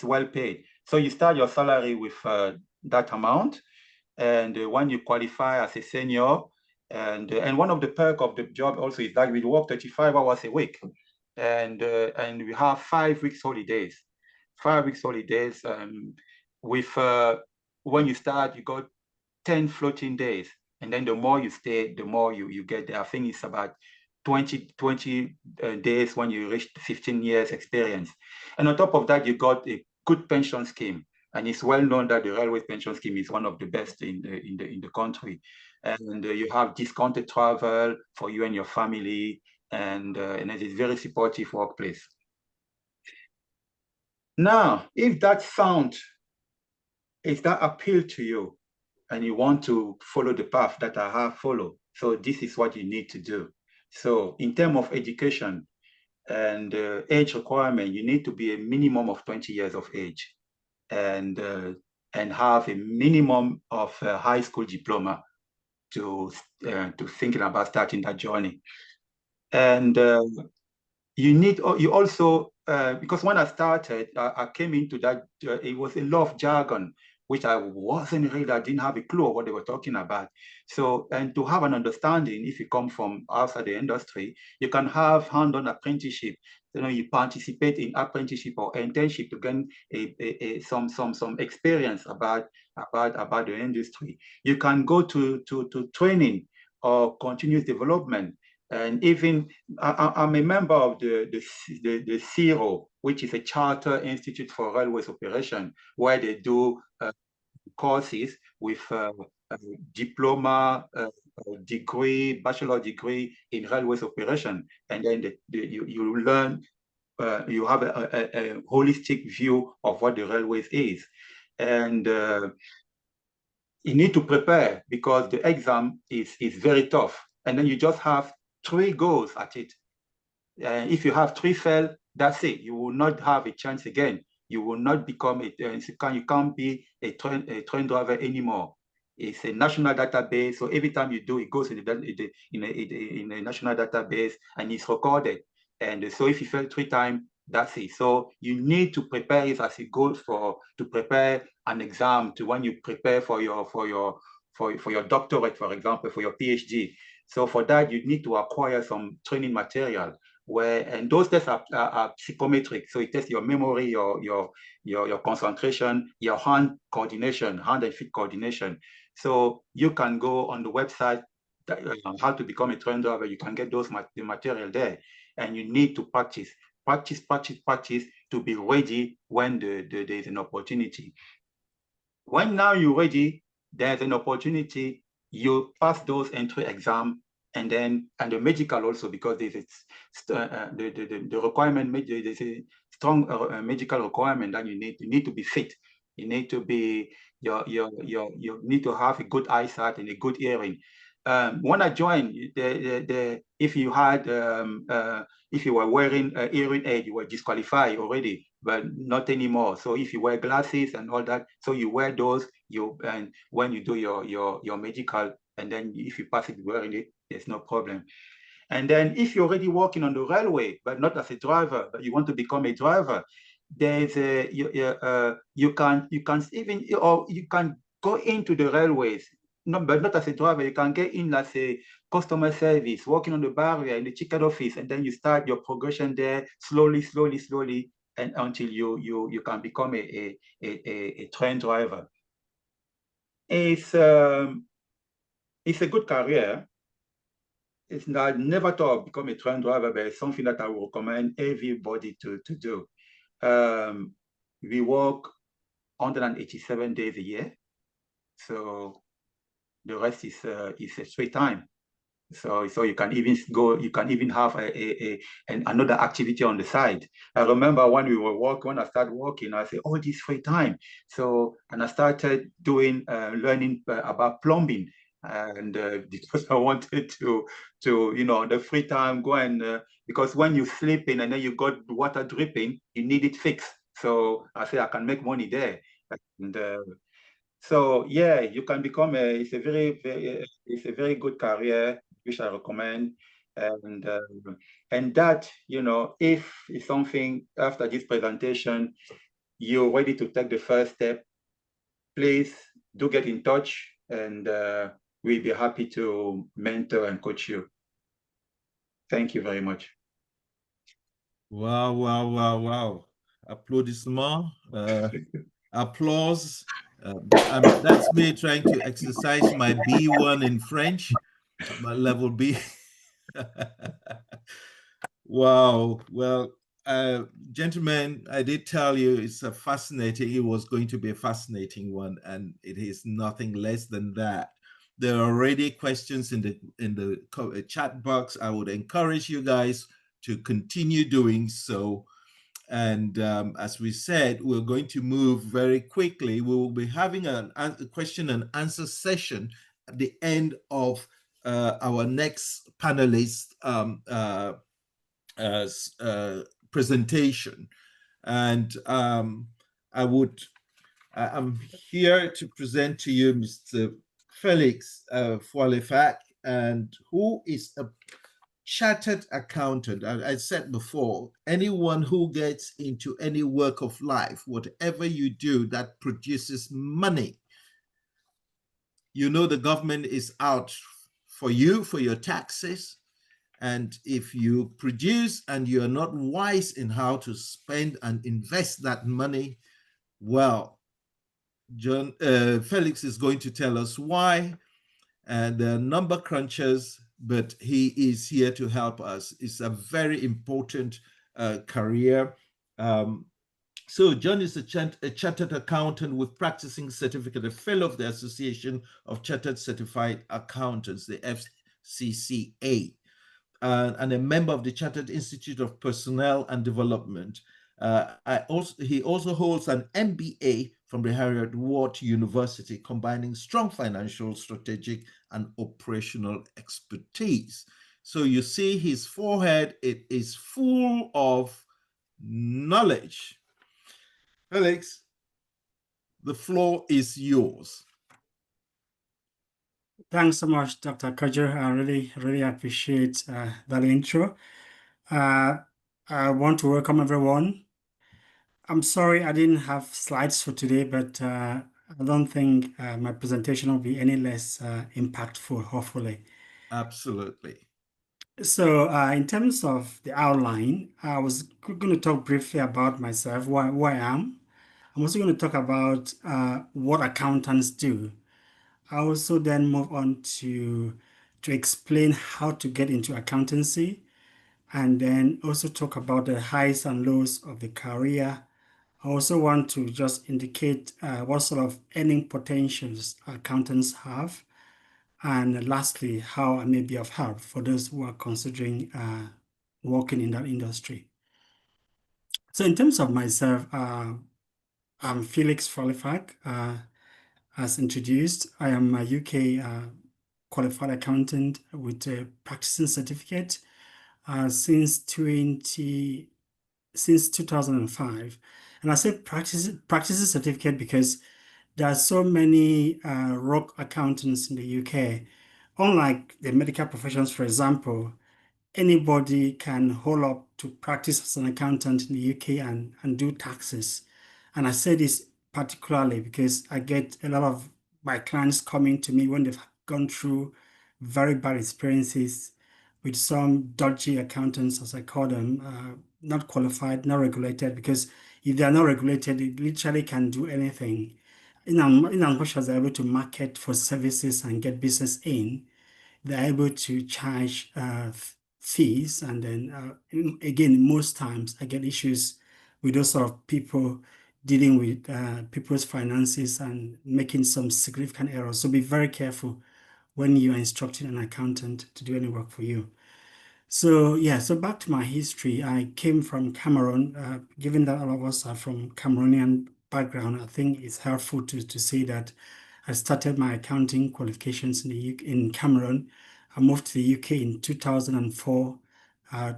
D: well paid. So you start your salary with that amount, and when you qualify as a senior, and one of the perks of the job also is that we work 35 hours a week, and we have 5 weeks holidays. 5 weeks holidays. With when you start, you got 10 floating days, and then the more you stay, the more you get there. I think it's about 20 days when you reach 15 years experience, and on top of that, you got a good pension scheme. And it's well known that the railway pension scheme is one of the best in the country. And you have discounted travel for you and your family, and it is very supportive workplace. Now, if that appeal to you, and you want to follow the path that I have followed, so this is what you need to do. So in terms of education and age requirement, you need to be a minimum of 20 years of age, and have a minimum of a high school diploma to thinking about starting that journey. And you also, because when I started, I came into that, it was a lot of jargon, which I didn't have a clue of what they were talking about. So, and to have an understanding, if you come from outside the industry, you can have hand-on apprenticeship. You know, you participate in apprenticeship or internship to gain some experience about the industry. You can go to training or continuous development. And even I'm a member of the CIRO, which is a Charter Institute for Railways Operation, where they do courses with diploma, degree, bachelor degree in railways operation, and then you learn. You have a holistic view of what the railways is, and you need to prepare because the exam is very tough, and then you just have 3 goes at it. If you have 3 fail, that's it. You will not have a chance again. You will not become you can't be a train driver anymore. It's a national database, so every time you do, it goes in a national database and it's recorded. And so if you fail 3 times, that's it. So you need to prepare it as it goes to prepare an exam to when you prepare for your doctorate, for example, for your PhD. So for that, you need to acquire some training material and those tests are psychometric. So it tests your memory, your concentration, your hand coordination, hand and feet coordination. So you can go on the website, how to become a train driver. You can get the material there, and you need to practice to be ready when there's an opportunity. When now you're ready, there's an opportunity, you pass those entry exam, and the medical also, because there's the requirement, there's a strong medical requirement that you need to be fit. You need to be you need to have a good eyesight and a good hearing. When I joined, if you had if you were wearing a hearing aid, you were disqualified already, but not anymore. So if you wear glasses and all that, so you wear those. And when you do your medical, and then if you pass it wearing it, there's no problem. And then if you're already working on the railway, but not as a driver, but you want to become a driver, there's a you can even, or you can go into the railways. No, but not as a driver. You can get in as a customer service, working on the barrier in the ticket office, and then you start your progression there slowly, and until you can become a train driver. It's a good career. It's not, never thought of become a train driver, but it's something that I will recommend everybody to do. We work 187 days a year, so the rest is a straight time. So you can even go, you can even have another activity on the side. I remember when I started working, I said, oh, this free time. So, and I started doing, learning about plumbing. And because I wanted to, the free time, go and, because when you're sleeping and then you got water dripping, you need it fixed. So I said, I can make money there. And so yeah, you can become it's a very good career, which I recommend. And that, if it's something after this presentation, you're ready to take the first step, please do get in touch, and we'll be happy to mentor and coach you. Thank you very much.
B: Wow, wow, wow, wow. Applaudissements, applause. That's me trying to exercise my B1 in French, my level B. Wow. Well, gentlemen, I did tell you it was going to be a fascinating one, and it is nothing less than that. There are already questions in the chat box. I would encourage you guys to continue doing so. And as we said, we're going to move very quickly. We will be having a question and answer session at the end of our next panelist presentation. And I'm here to present to you Mr. Felix Fualefac, and who is a chartered accountant. I said before, anyone who gets into any work of life, whatever you do that produces money, the government is out for you, for your taxes. And if you produce and you're not wise in how to spend and invest that money, well, Felix is going to tell us why. And the number crunchers, but he is here to help us. It's a very important career. So John is a chartered accountant with practicing certificate, a fellow of the Association of Chartered Certified Accountants, the FCCA, and a member of the Chartered Institute of Personnel and Development. He also holds an MBA from the Harriet Ward University, combining strong financial, strategic, and operational expertise. So you see his forehead, it is full of knowledge. Felix, the floor is yours.
E: Thanks so much, Dr. Kojo. I really appreciate that intro. I want to welcome everyone. I'm sorry I didn't have slides for today, but I don't think my presentation will be any less impactful, hopefully.
B: Absolutely.
E: So in terms of the outline, I was going to talk briefly about myself, who I am. I'm also going to talk about what accountants do. I also then move on to explain how to get into accountancy, and then also talk about the highs and lows of the career. I also want to just indicate what sort of earning potentials accountants have. And lastly, how I may be of help for those who are considering working in that industry. So in terms of myself, I'm Felix Fualefac. As introduced, I am a UK qualified accountant with a practicing certificate since 2005. And I say practicing certificate because there are so many rogue accountants in the UK. Unlike the medical professions, for example, anybody can hold up to practice as an accountant in the UK and do taxes. And I say this particularly because I get a lot of my clients coming to me when they've gone through very bad experiences with some dodgy accountants, as I call them, not qualified, not regulated, because if they are not regulated, they literally can do anything. In as much as they're able to market for services and get business in, they're able to charge fees. And then again, most times I get issues with those sort of people dealing with people's finances and making some significant errors. So be very careful when you are instructing an accountant to do any work for you. So yeah, so back to my history. I came from Cameroon. Given that all of us are from Cameroonian background, I think it's helpful to say that I started my accounting qualifications in Cameroon. I moved to the UK in 2004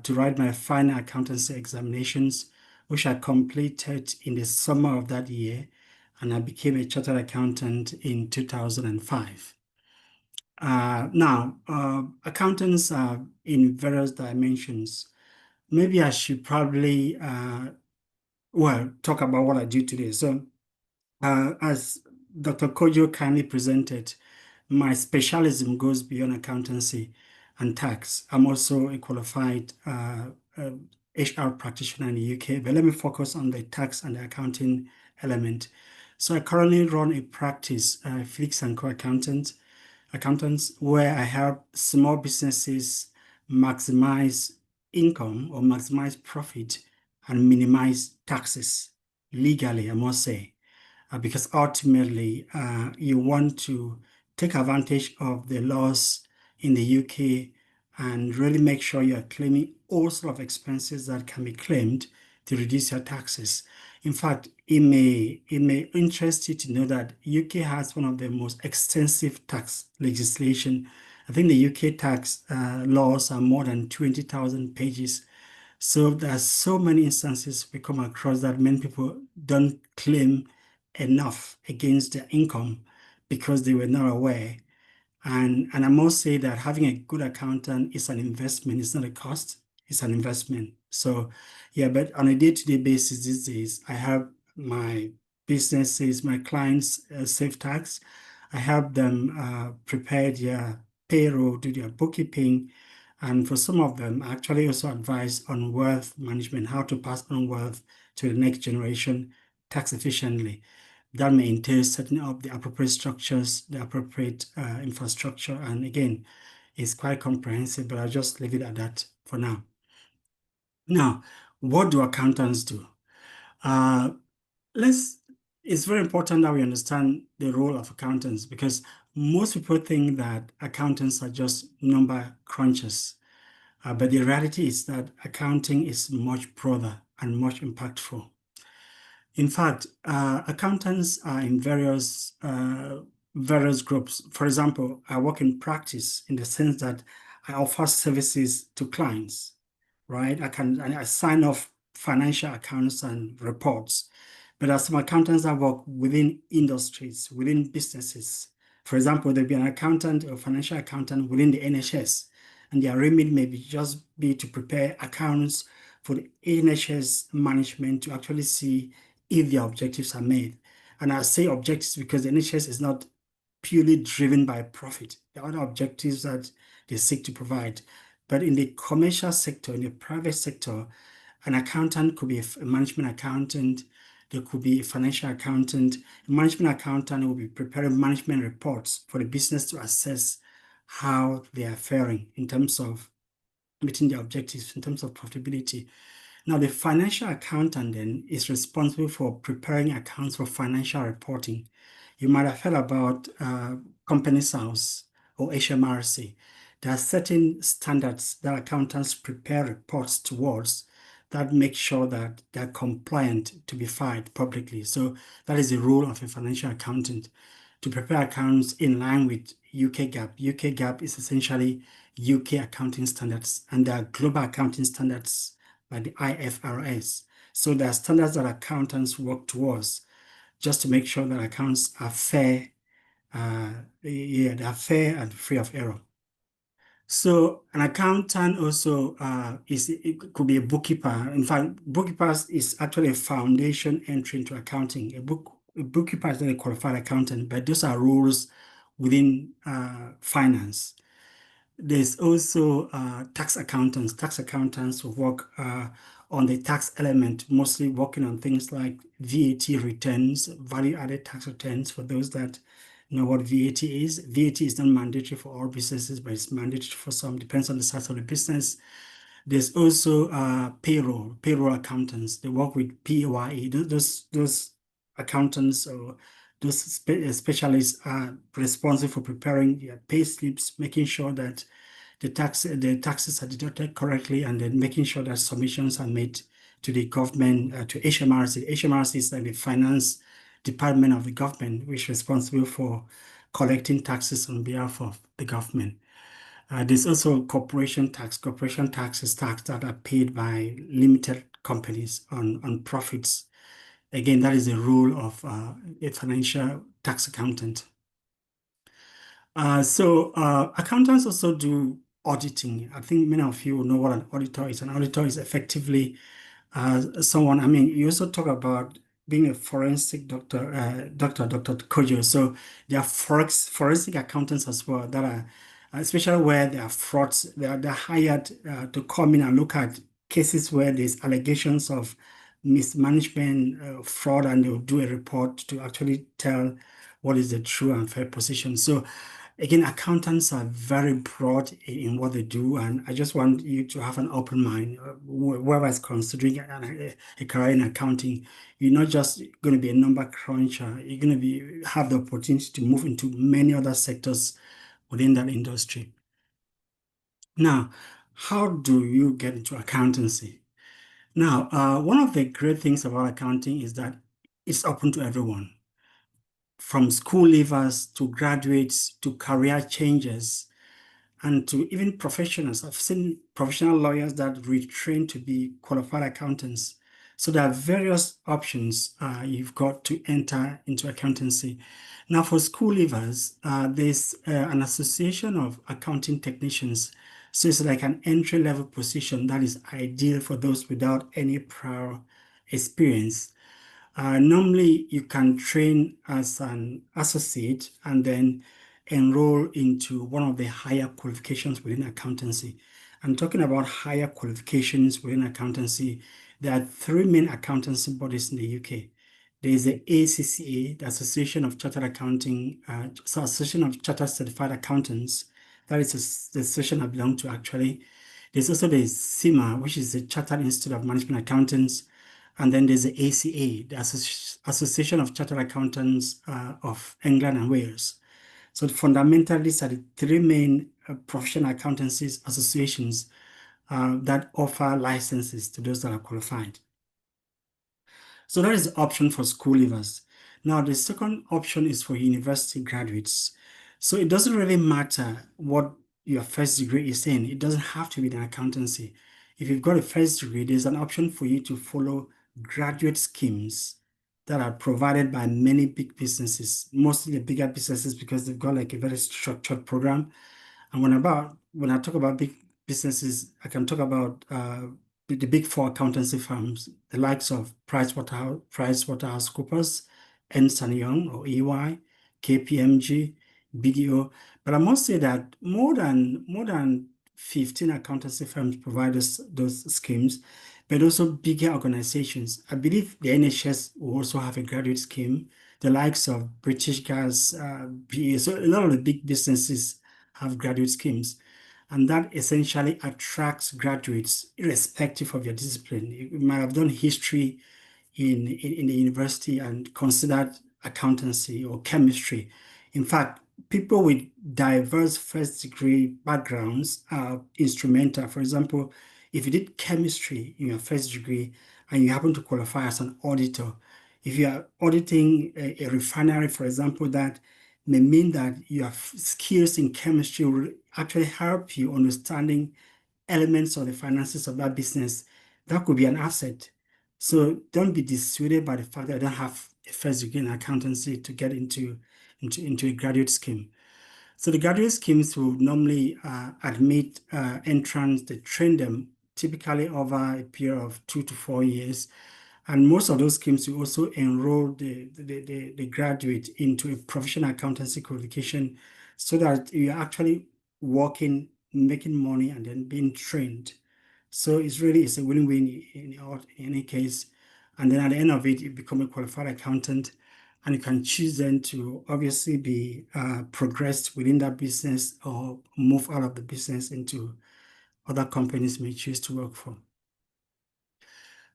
E: to write my final accountancy examinations, which I completed in the summer of that year, and I became a chartered accountant in 2005. Now, accountants are in various dimensions. Maybe I should probably, talk about what I do today. So, as Dr. Kojo kindly presented, my specialism goes beyond accountancy and tax. I'm also a qualified HR practitioner in the UK, but let me focus on the tax and the accounting element. So I currently run a practice, Felix & Co accountants, where I help small businesses maximize income or maximize profit and minimize taxes legally, I must say, because ultimately you want to take advantage of the laws in the UK and really make sure you are claiming all sorts of expenses that can be claimed to reduce your taxes. In fact, it may interest you to know that UK has one of the most extensive tax legislation. I think the UK tax laws are more than 20,000 pages. So there are so many instances we come across that many people don't claim enough against their income because they were not aware. And I must say that having a good accountant is an investment. It's not a cost, it's an investment. So yeah, but on a day-to-day basis these days, I have my businesses, my clients save tax. I help them prepare their payroll, do their bookkeeping. And for some of them, I actually also advise on wealth management, how to pass on wealth to the next generation tax efficiently. That may entail setting up the appropriate structures, the appropriate infrastructure. And again, it's quite comprehensive, but I'll just leave it at that for now. Now, what do accountants do? It's very important that we understand the role of accountants, because most people think that accountants are just number crunchers. But the reality is that accounting is much broader and much impactful. In fact, accountants are in various groups. For example, I work in practice in the sense that I offer services to clients, right? I sign off financial accounts and reports. But there are some accountants that work within industries, within businesses. For example, there'll be an accountant or financial accountant within the NHS, and their remit may just be to prepare accounts for the NHS management to actually see if their objectives are made. And I say objectives because the NHS is not purely driven by profit. There are other objectives that they seek to provide. But in the commercial sector, in the private sector, an accountant could be a management accountant, there could be a financial accountant. A management accountant will be preparing management reports for the business to assess how they are faring in terms of meeting their objectives, in terms of profitability. Now, the financial accountant then is responsible for preparing accounts for financial reporting. You might have heard about Companies House or HMRC. There are certain standards that accountants prepare reports towards that make sure that they're compliant to be filed publicly. So that is the role of a financial accountant, to prepare accounts in line with UK GAAP. UK GAAP is essentially UK accounting standards, and there are global accounting standards like the IFRS. So there are standards that accountants work towards just to make sure that accounts are fair. They are fair and free of error. So an accountant also it could be a bookkeeper. In fact, bookkeepers is actually a foundation entry into accounting. A bookkeeper is not a qualified accountant, but those are roles within finance. There's also tax accountants. Tax accountants who work on the tax element, mostly working on things like VAT returns, value-added tax returns. For those that know what VAT is, VAT is not mandatory for all businesses, but it's mandatory for some, depends on the size of the business. There's also payroll accountants. They work with PAYE. Those accountants or those specialists are responsible for preparing your pay slips, making sure that the taxes are deducted correctly, and then making sure that submissions are made to the government, to HMRC. HMRC is like the finance department of the government, which is responsible for collecting taxes on behalf of the government. There's also corporation tax. Corporation tax is tax that are paid by limited companies on profits. Again, that is the role of a financial tax accountant. Accountants also do auditing. I think many of you know what an auditor is. An auditor is effectively someone, I mean, you also talk about being a forensic doctor, Dr. Kojo. So there are forensic accountants as well that are, especially where there are frauds, they're hired to come in and look at cases where there's allegations of mismanagement, fraud, and they'll do a report to actually tell what is the true and fair position. So again, accountants are very broad in what they do, and I just want you to have an open mind. Whoever is considering a career in accounting, you're not just going to be a number cruncher. You're going to have the opportunity to move into many other sectors within that industry. Now, how do you get into accountancy? Now, one of the great things about accounting is that it's open to everyone, from school leavers to graduates to career changers and to even professionals. I've seen professional lawyers that retrain to be qualified accountants. So there are various options you've got to enter into accountancy. Now for school leavers, there's an association of accounting technicians. So it's like an entry-level position that is ideal for those without any prior experience. Normally, you can train as an associate and then enroll into one of the higher qualifications within accountancy. I'm talking about higher qualifications within accountancy. There are three main accountancy bodies in the UK. There is the ACCA, the Association of Chartered Association of Chartered Certified Accountants. That is the association I belong to, actually. There's also the CIMA, which is the Chartered Institute of Management Accountants. And then there's the ACA, the Association of Chartered Accountants of England and Wales. So fundamentally, these are the three main professional accountancy associations that offer licenses to those that are qualified. So that is the option for school leavers. Now, the second option is for university graduates. So it doesn't really matter what your first degree is in. It doesn't have to be in accountancy. If you've got a first degree, there's an option for you to follow graduate schemes that are provided by many big businesses, mostly the bigger businesses, because they've got like a very structured program. And when I talk about big businesses, I can talk about the big four accountancy firms, the likes of PricewaterhouseCoopers, Ernst & Young or EY, KPMG, BDO. But I must say that more than 15 accountancy firms provide those schemes, but also bigger organizations. I believe the NHS will also have a graduate scheme, the likes of British Gas, BA. So a lot of the big businesses have graduate schemes. And that essentially attracts graduates irrespective of your discipline. You might have done history in the university and considered accountancy or chemistry. In fact, people with diverse first degree backgrounds are instrumental. For example, if you did chemistry in your first degree and you happen to qualify as an auditor, if you are auditing a refinery, for example, that may mean that your skills in chemistry will actually help you understanding elements of the finances of that business. That could be an asset. So don't be dissuaded by the fact that I don't have a first degree in accountancy to get into a graduate scheme. So the graduate schemes will normally admit entrants, they train them typically over a period of 2 to 4 years. And most of those schemes will also enroll the graduate into a professional accountancy qualification so that you're actually working, making money, and then being trained. So it's a win-win in any case. And then at the end of it, you become a qualified accountant, and you can choose then to obviously be progressed within that business or move out of the business into other companies you may choose to work for.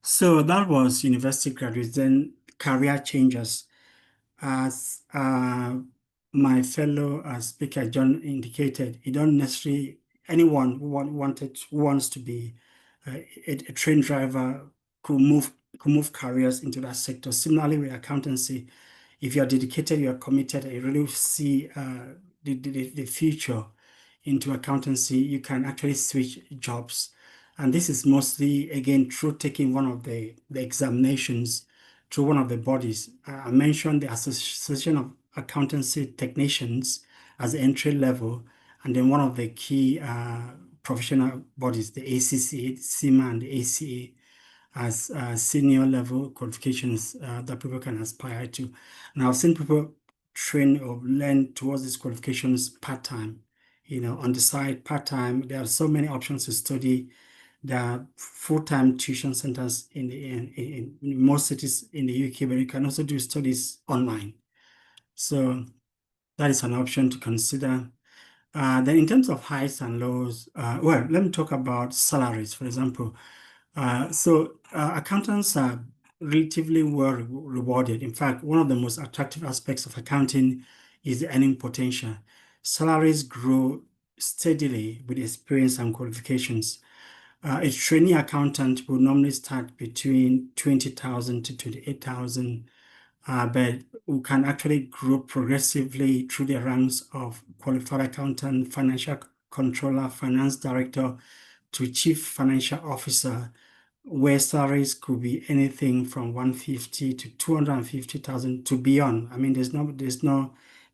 E: So that was university graduates. Then career changers. As my fellow speaker John indicated, you don't necessarily, anyone who wants to be a train driver could move careers into that sector. Similarly with accountancy, if you're dedicated, you're committed, you really see the future into accountancy, you can actually switch jobs. And this is mostly, again, through taking one of the examinations through one of the bodies. I mentioned the Association of Accountancy Technicians as entry level, and then one of the key professional bodies, the ACCA, CIMA, and the ACA, as senior level qualifications that people can aspire to. And I've seen people train or learn towards these qualifications part-time, on the side, part-time. There are so many options to study. There are full-time tuition centers in most cities in the UK, but you can also do studies online. So that is an option to consider. Then in terms of highs and lows, well, let me talk about salaries, for example. Accountants are relatively well rewarded. In fact, one of the most attractive aspects of accounting is the earning potential. Salaries grow steadily with experience and qualifications. A trainee accountant will normally start between 20,000 to 28,000, but we can actually grow progressively through the ranks of qualified accountant, financial controller, finance director, to chief financial officer, where salaries could be anything from 150 to 250,000 to beyond. I mean, there's no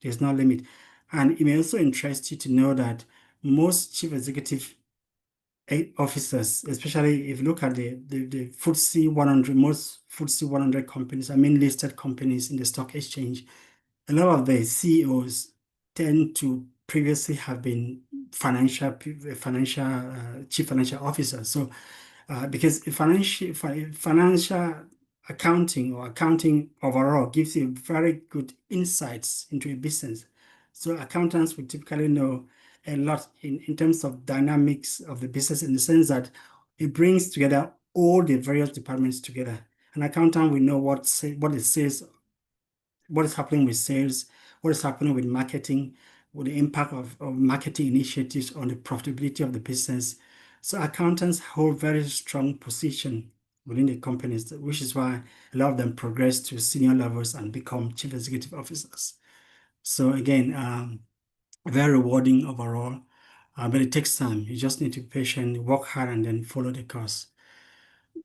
E: limit. And it may also interest you to know that most chief executive officers, especially if you look at the FTSE 100, most FTSE 100 companies, I mean listed companies in the stock exchange, a lot of the CEOs tend to previously have been chief financial officers. So because financial accounting or accounting overall gives you very good insights into a business. So accountants will typically know a lot in terms of dynamics of the business, in the sense that it brings together all the various departments together. An accountant will know what is happening with sales, what is happening with marketing, what the impact of marketing initiatives on the profitability of the business. So accountants hold very strong position within the companies, which is why a lot of them progress to senior levels and become chief executive officers. So again, very rewarding overall, but it takes time. You just need to be patient, work hard, and then follow the course.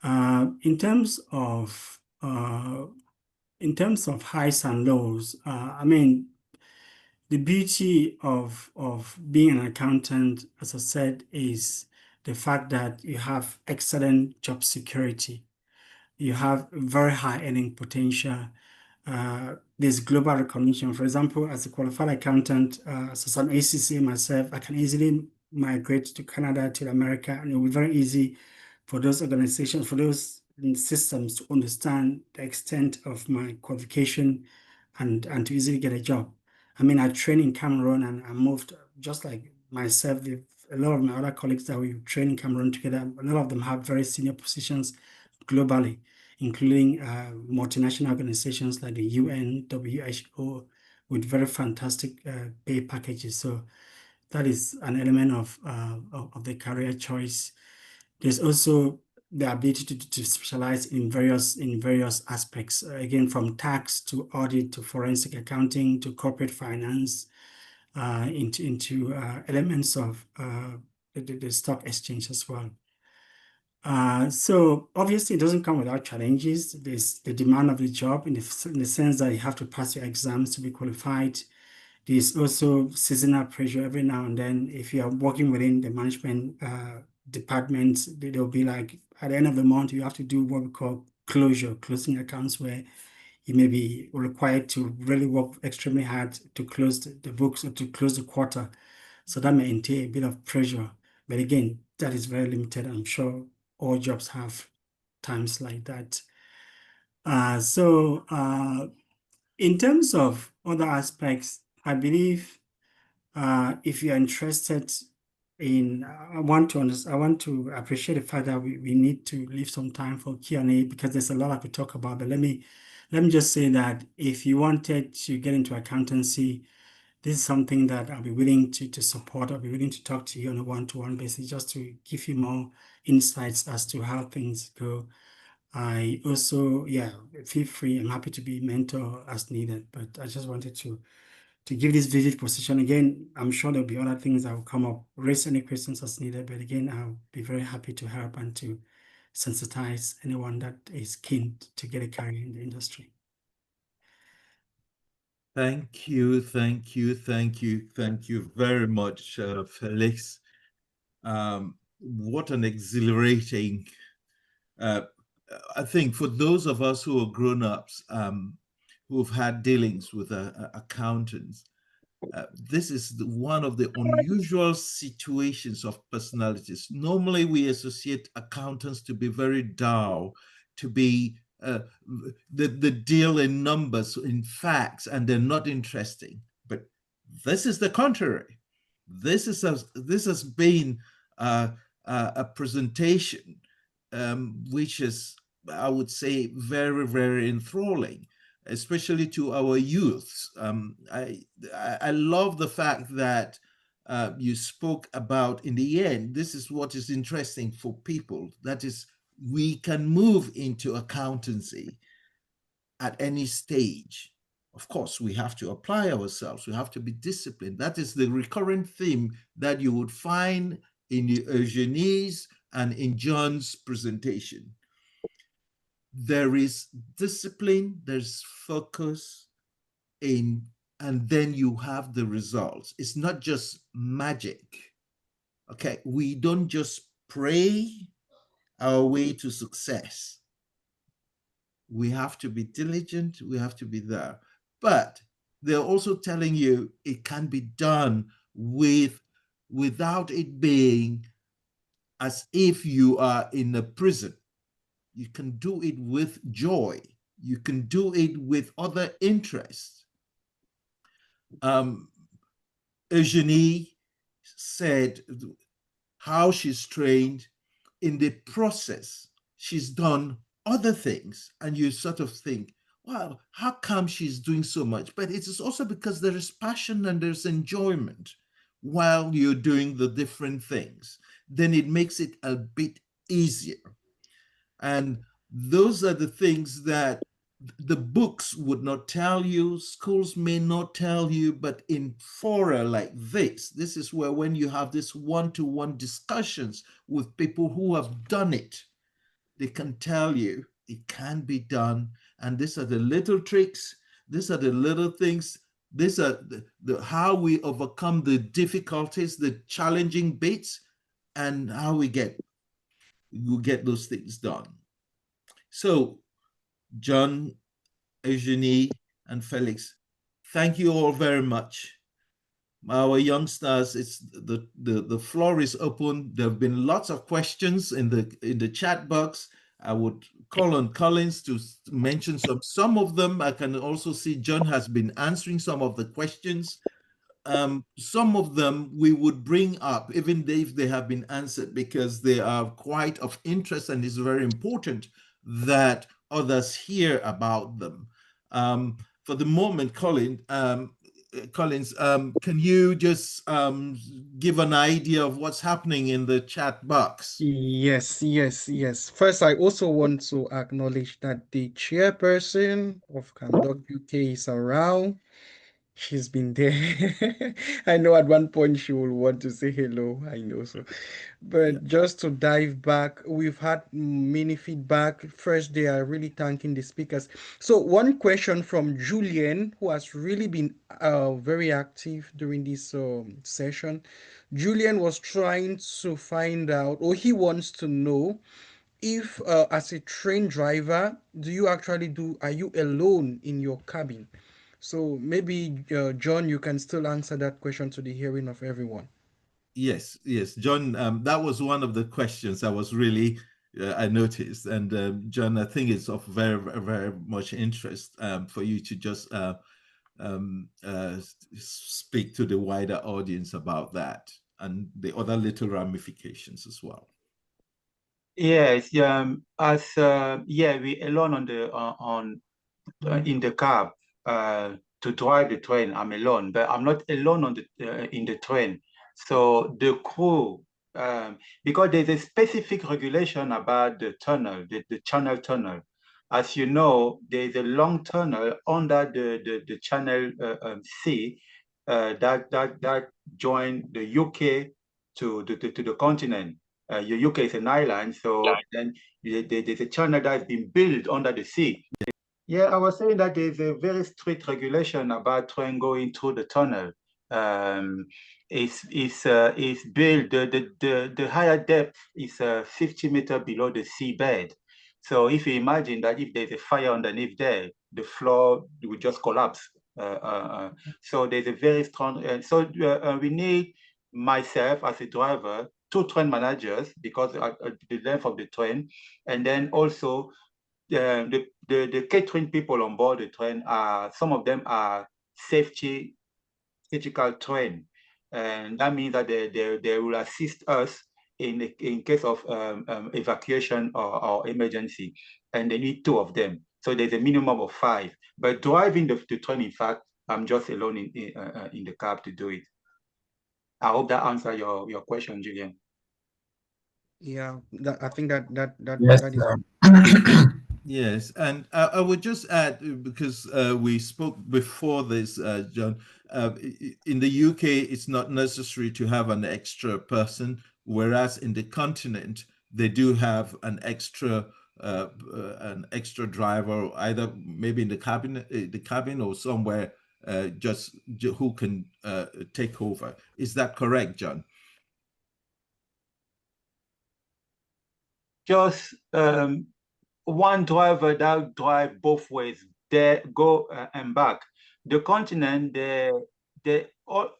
E: In terms of highs and lows, I mean, the beauty of being an accountant, as I said, is the fact that you have excellent job security. You have very high earning potential. There's global recognition. For example, as a qualified accountant, as an ACCA myself, I can easily migrate to Canada, to America, and it will be very easy for those organizations, for those systems to understand the extent of my qualification and to easily get a job. I mean, I trained in Cameroon and I moved, just like myself, a lot of my other colleagues that we train in Cameroon together, a lot of them have very senior positions globally, including multinational organizations like the UN, WHO, with very fantastic pay packages. So that is an element of the career choice. There's also the ability to specialize in various aspects, again, from tax to audit to forensic accounting to corporate finance, into elements of the stock exchange as well. So obviously it doesn't come without challenges. There's the demand of the job in the sense that you have to pass your exams to be qualified. There's also seasonal pressure every now and then. If you are working within the management department, they'll be like, at the end of the month, you have to do what we call closing accounts, where you may be required to really work extremely hard to close the books or to close the quarter. So that may entail a bit of pressure. But again, that is very limited. I'm sure all jobs have times like that. In terms of other aspects, I believe if you're interested in, I want to appreciate the fact that we need to leave some time for Q&A, because there's a lot I could talk about. But let me just say that if you wanted to get into accountancy, this is something that I'll be willing to support. I'll be willing to talk to you on a one-to-one basis, just to give you more insights as to how things go. I also, feel free. I'm happy to be mentor as needed, but I just wanted to give this vivid position. Again, I'm sure there'll be other things that will come up. Raise any questions as needed, but again, I'll be very happy to help and to sensitize anyone that is keen to get a career in the industry.
B: Thank you very much, Felix. What an exhilarating, I think for those of us who are grown-ups, who've had dealings with accountants, this is one of the unusual situations of personalities. Normally, we associate accountants to be very dull, to be the deal in numbers, in facts, and they're not interesting. But this is the contrary. This has been a presentation which is, I would say, very, very enthralling, especially to our youths. I love the fact that you spoke about, in the end, this is what is interesting for people. That is, we can move into accountancy at any stage. Of course, we have to apply ourselves. We have to be disciplined. That is the recurrent theme that you would find in Eugenie's and in John's presentation. There is discipline, there's focus, and then you have the results. It's not just magic. Okay, we don't just pray our way to success. We have to be diligent, we have to be there. But they're also telling you it can be done without it being as if you are in a prison. You can do it with joy. You can do it with other interests. Eugenie said how she's trained. In the process, she's done other things, and you sort of think, wow, how come she's doing so much? But it is also because there is passion and there's enjoyment while you're doing the different things. Then it makes it a bit easier. And those are the things that the books would not tell you, schools may not tell you, but in fora like this is where, when you have this one-to-one discussions with people who have done it, they can tell you it can be done. And these are the little tricks, these are the little things, these are the how we overcome the difficulties, the challenging bits, and how we get those things done. So, John, Eugenie, and Felix, thank you all very much. Our youngsters, it's the floor is open. There have been lots of questions in the chat box. I would call on Collins to mention some of them. I can also see John has been answering some of the questions. Some of them we would bring up, even if they have been answered, because they are quite of interest, and it's very important that others hear about them. For the moment, Collins, can you just give an idea of what's happening in the chat box?
F: Yes. First, I also want to acknowledge that the chairperson of CamDocUK is around. She's been there. I know at one point she will want to say hello. I know so.
B: Yeah.
F: But just to dive back, we've had many feedback. First, they are really thanking the speakers. So one question from Julian, who has really been very active during this session. Julian was trying to find out, or he wants to know, if as a train driver, are you alone in your cabin? So maybe John, you can still answer that question to the hearing of everyone.
B: Yes, yes, John. That was one of the questions I was really I noticed, and John, I think it's of very, very much interest for you to just speak to the wider audience about that and the other little ramifications as well.
D: Yes, we alone on the in the cab to drive the train. I'm alone, but I'm not alone on the in the train. So the crew, because there's a specific regulation about the tunnel, the channel tunnel. As you know, there's a long tunnel under the channel C that join the UK to the continent. The UK is an island, so then there's a channel that's been built under the sea. Yeah, I was saying that there's a very strict regulation about train going through the tunnel. It's built, the higher depth is 50 meters below the seabed. So if you imagine that if there's a fire underneath there, the floor will just collapse. So there's a very strong, we need myself as a driver, two train managers because the length of the train, and then also the catering people on board the train are, some of them are safety critical trained, and that means that they will assist us in case of evacuation or emergency, and they need two of them. So there's a minimum of 5. But driving the train, in fact, I'm just alone in the cab to do it. I hope that answers your question, Julian.
F: Yeah, I think
G: Yes,
F: that is.
B: Yes, and I would just add, because we spoke before this, John, in the UK, it's not necessary to have an extra person, whereas in the continent, they do have an extra driver, either maybe in the cabin or somewhere, just who can take over. Is that correct, John?
D: Just one driver that drive both ways, they go and back. The continent, all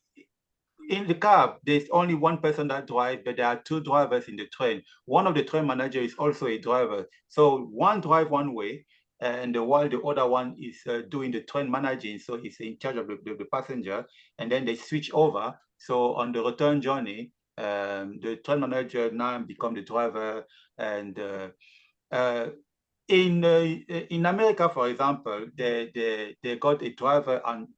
D: in the cab, there's only one person that drives, but there are two drivers in the train. One of the train manager is also a driver. So one drive one way, and while the other one is doing the train managing, so he's in charge of the passenger, and then they switch over. So on the return journey, the train manager now become the driver, and in America, for example, they got a driver and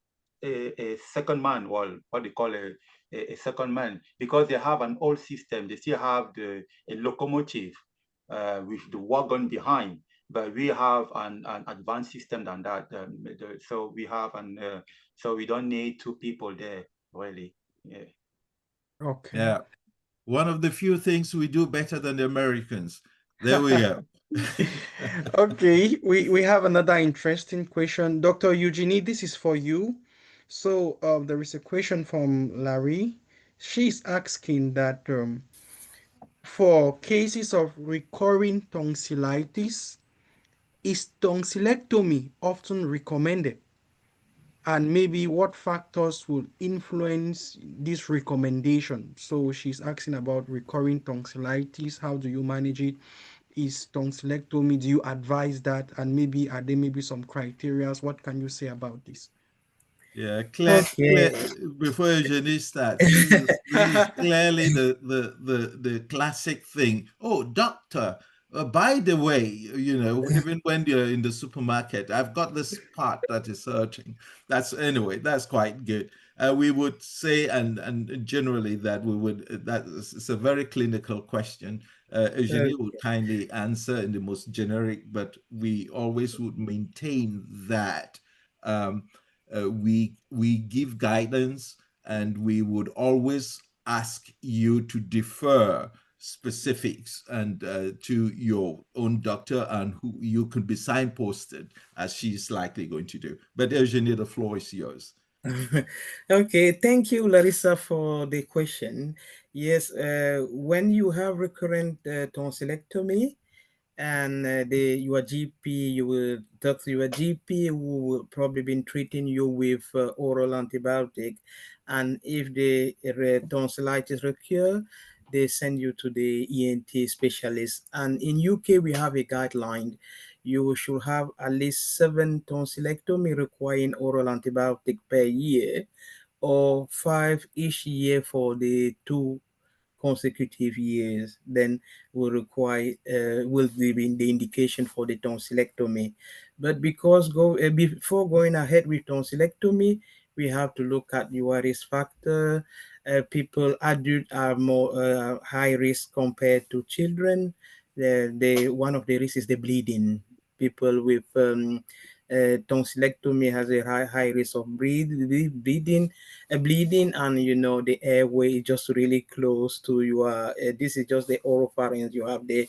D: a second man, well, what they call a second man, because they have an old system. They still have a locomotive with the wagon behind, but we have an advanced system than that. So we have so we don't need two people there, really. Yeah.
F: Okay.
B: Yeah. One of the few things we do better than the Americans. There we go.
F: Okay, we have another interesting question. Dr. Eugenie, this is for you. So there is a question from Larry. She's asking that for cases of recurring tonsillitis, is tonsillectomy often recommended? And maybe what factors will influence this recommendation? So she's asking about recurring tonsillitis. How do you manage it? Is tonsillectomy, do you advise that? And maybe are there maybe some criteria? What can you say about this?
B: Yeah, Claire, before Eugenie starts, this is clearly the classic thing. Oh, doctor, by the way, even when you're in the supermarket, I've got this part that is hurting. That's quite good. We would say, and generally that it's a very clinical question. Eugenie would kindly answer in the most generic, but we always would maintain that we give guidance, and we would always ask you to defer specifics and to your own doctor, and who you could be signposted, as she's likely going to do. But Eugenie, the floor is yours.
C: Okay, thank you, Larissa, for the question. Yes, when you have recurrent tonsillectomy, and your GP, you will talk to your GP, who will probably been treating you with oral antibiotic, and if the tonsillitis recur, they send you to the ENT specialist. And in UK, we have a guideline. You should have at least 7 tonsillectomy requiring oral antibiotic per year, or 5 each year for the 2 consecutive years. Then will be the indication for the tonsillectomy. But because before going ahead with tonsillectomy, we have to look at your risk factor. People adult are more high risk compared to children. One of the risks is the bleeding. People with tonsillectomy has a high risk of bleeding, and the airway is just really close to your. This is just the oropharynx. You have the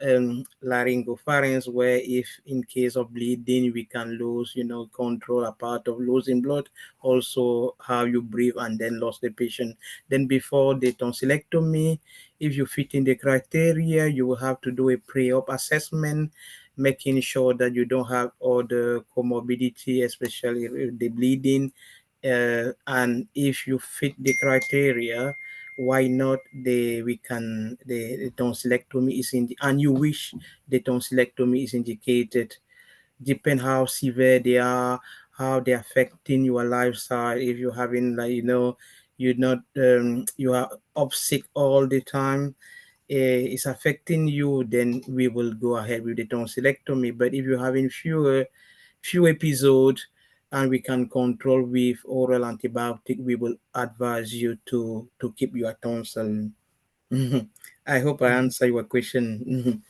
C: laryngopharynx, where if in case of bleeding, we can lose control, a part of losing blood, also how you breathe, and then lost the patient. Then before the tonsillectomy, if you fit in the criteria, you will have to do a pre-op assessment, making sure that you don't have all the comorbidity, especially the bleeding. And if you fit the criteria, why not the tonsillectomy is in, and you wish the tonsillectomy is indicated. Depend how severe they are, how they're affecting your lifestyle. If you're having, like, you're not you are up sick all the time, it's affecting you, then we will go ahead with the tonsillectomy. But if you're having few episodes, and we can control with oral antibiotic, we will advise you to keep your tonsil. I hope I answer your question.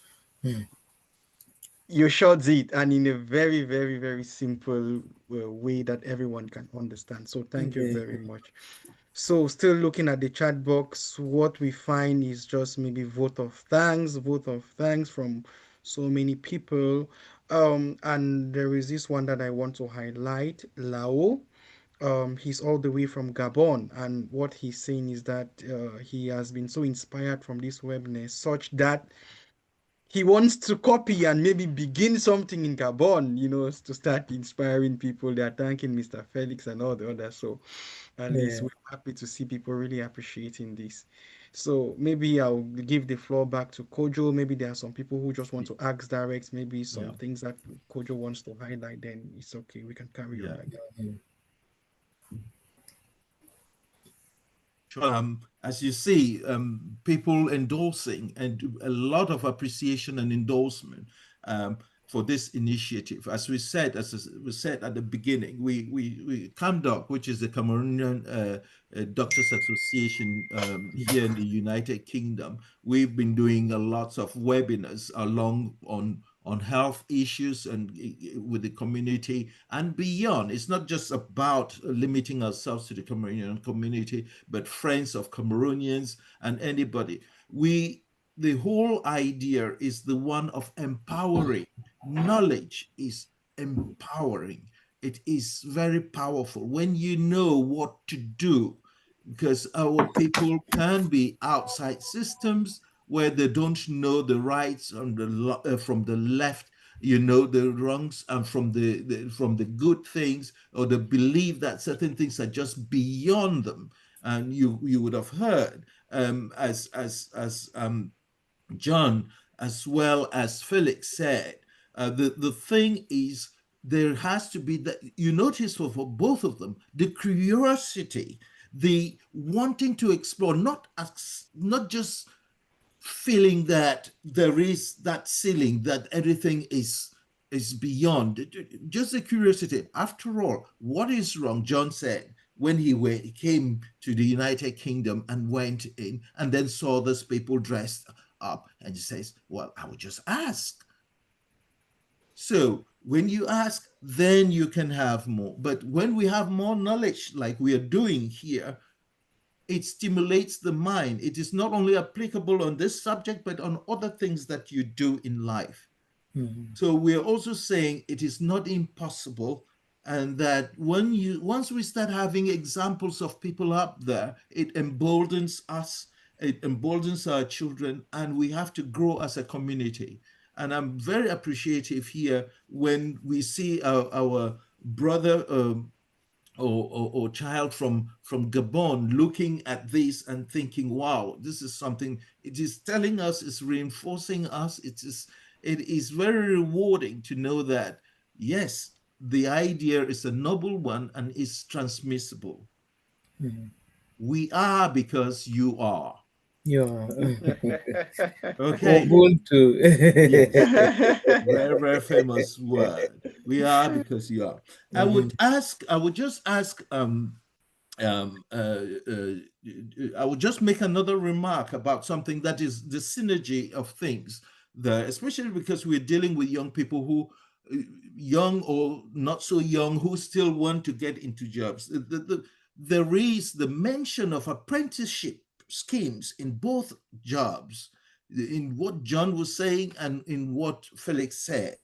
F: You short it, and in a very, very, very simple way that everyone can understand. So thank you very much. So still looking at the chat box, what we find is just maybe vote of thanks from so many people. And there is this one that I want to highlight, Lao. He's all the way from Gabon, and what he's saying is that he has been so inspired from this webinar, such that he wants to copy and maybe begin something in Gabon, to start inspiring people. They are thanking Mr. Felix and all the others. So at least we're happy to see people really appreciating this. So maybe I'll give the floor back to Kojo. Maybe there are some people who just want to ask direct, maybe some things that Kojo wants to highlight, then it's okay. We can carry on like that.
B: As you see, people endorsing, and a lot of appreciation and endorsement for this initiative. As we said at the beginning, we CamDoc, which is the Cameroonian Doctors Association here in the United Kingdom, we've been doing lots of webinars on health issues and with the community and beyond. It's not just about limiting ourselves to the Cameroonian community, but friends of Cameroonians and anybody. The whole idea is the one of empowering. Knowledge is empowering. It is very powerful when you know what to do, because our people can be outside systems where they don't know the rights from the left, the wrongs, and from the good things, or they believe that certain things are just beyond them. And you would have heard as John as well as Felix said, the thing is, there has to be that, you notice for both of them, the curiosity, the wanting to explore, not just feeling that there is that ceiling, that everything is beyond, just the curiosity. After all, what is wrong? John said when he came to the United Kingdom and went in and then saw those people dressed up, and he says, well, I would just ask. So When you ask, then you can have more. But when we have more knowledge, like we are doing here, it stimulates the mind. It is not only applicable on this subject, but on other things that you do in life. So we're also saying it is not impossible, and that once we start having examples of people up there, it emboldens us, it emboldens our children, and we have to grow as a community. And I'm very appreciative here when we see our brother or child from Gabon looking at this and thinking, wow, this is something, it is telling us, it's reinforcing us, it is very rewarding to know that, yes, the idea is a noble one and is transmissible. We are because you are.
C: Yeah.
B: Okay.
C: Ubuntu.
B: Yes. Very, very famous word. We are because you are. I would just ask, I would just make another remark about something that is the synergy of things there, especially because we're dealing with young people who, young or not so young, who still want to get into jobs. There is the mention of apprenticeship schemes in both jobs, in what John was saying and in what Felix said.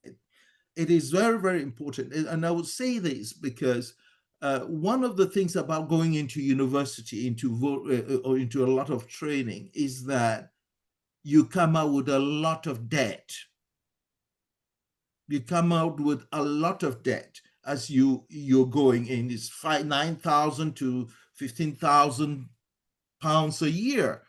B: It is very, very important. And I would say this because one of the things about going into university, or into a lot of training, is that you come out with a lot of debt. You come out with a lot of debt as you're going in. It's 9,000 to 15,000 pounds a year.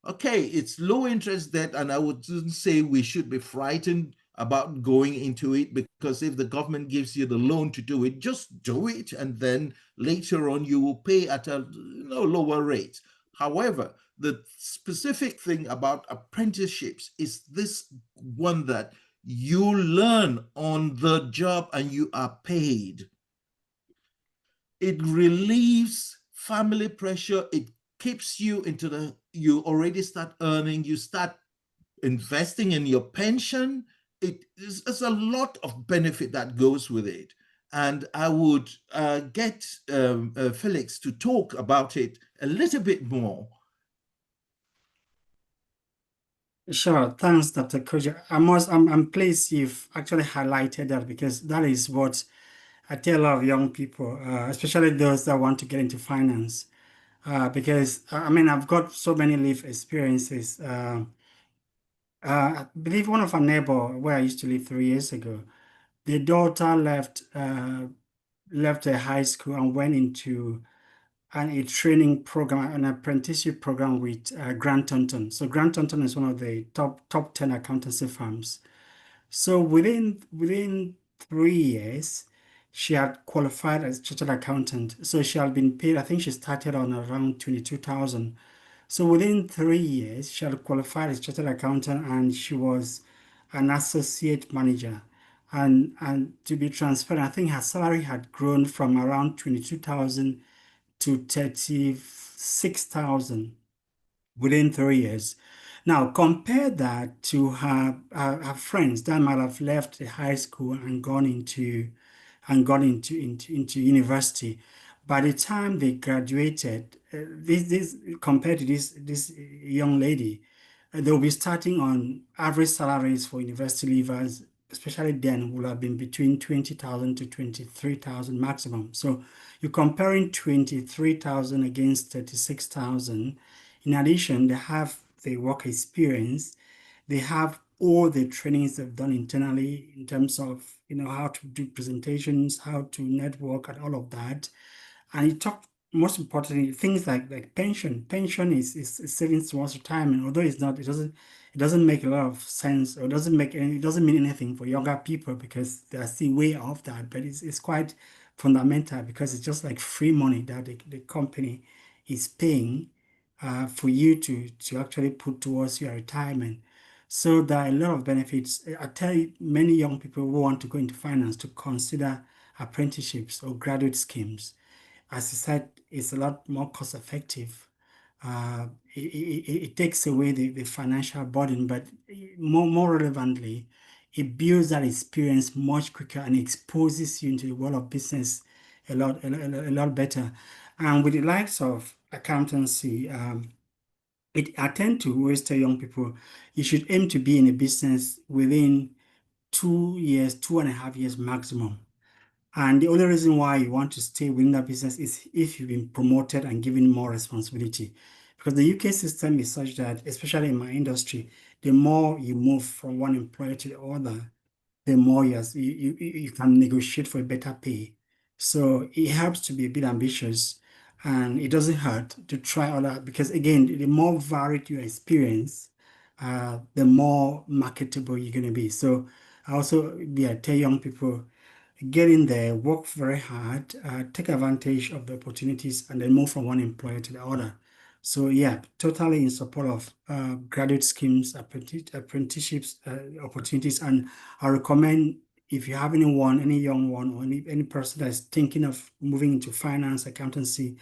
B: Okay, it's low interest debt, and I wouldn't say we should be frightened about going into it, because if the government gives you the loan to do it, just do it, and then later on you will pay at a lower rate. However, the specific thing about apprenticeships is this one, that you learn on the job and you are paid. It relieves family pressure. It keeps you you already start earning, you start investing in your pension. It's a lot of benefit that goes with it. And I would get Felix to talk about it a little bit more.
E: Sure, thanks, Dr. Kojo. I'm pleased you've actually highlighted that, because that is what I tell a lot of young people, especially those that want to get into finance. Because I mean, I've got so many life experiences. I believe one of our neighbor where I used to live 3 years ago, the daughter left a high school and went into a training program, an apprenticeship program with Grant Thornton. So Grant Thornton is one of the top 10 accountancy firms. So within 3 years, she had qualified as chartered accountant. So she had been paid, I think she started on around 22,000. So within 3 years, she had qualified as chartered accountant, and she was an associate manager. And to be transparent, I think her salary had grown from around 22,000 to 36,000 within 3 years. Now compare that to her friends that might have left the high school and gone into university. By the time they graduated, this compared to this young lady, they'll be starting on average salaries for university leavers, especially then, will have been between 20,000 to 23,000 maximum. So you're comparing 23,000 against 36,000. In addition, they have the work experience. They have all the trainings they've done internally in terms of how to do presentations, how to network, and all of that. And you talk, most importantly, things like pension. Pension is savings towards retirement, although it doesn't make a lot of sense, or it doesn't mean anything for younger people, because they're still way off that. But it's quite fundamental, because it's just like free money that the company is paying for you to actually put towards your retirement. So there are a lot of benefits. I tell you, many young people who want to go into finance to consider apprenticeships or graduate schemes. As I said, it's a lot more cost effective. It takes away the financial burden, but more relevantly, it builds that experience much quicker and exposes you into the world of business a lot better. And with the likes of accountancy, I tend to always tell young people, you should aim to be in a business within 2 years, 2.5 years maximum. And the only reason why you want to stay within that business is if you've been promoted and given more responsibility. Because the UK system is such that, especially in my industry, the more you move from one employer to the other, the more you can negotiate for a better pay. So it helps to be a bit ambitious, and it doesn't hurt to try all that, because again, the more varied your experience, the more marketable you're going to be. So I also tell young people, get in there, work very hard, take advantage of the opportunities, and then move from one employer to the other. So yeah, totally in support of graduate schemes, apprenticeships, opportunities, and I recommend, if you have anyone, any young one, or any person that's thinking of moving into finance, accountancy,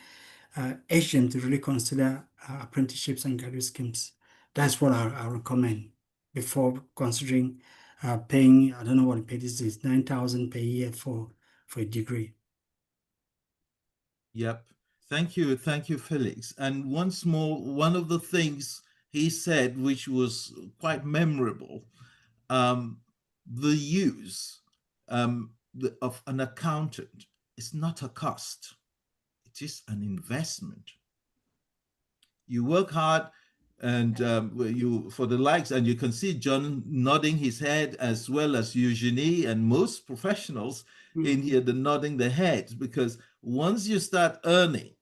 E: urge them to really consider apprenticeships and graduate schemes. That's what I recommend before considering paying, I don't know what the pay this is, 9,000 per year for a degree.
B: Yep. Thank you, Felix. And once more, one of the things he said, which was quite memorable, the use of an accountant is not a cost. It is an investment. You work hard, and you for the likes, and you can see John nodding his head, as well as Eugenie and most professionals in here, the nodding their heads, because once you start earning,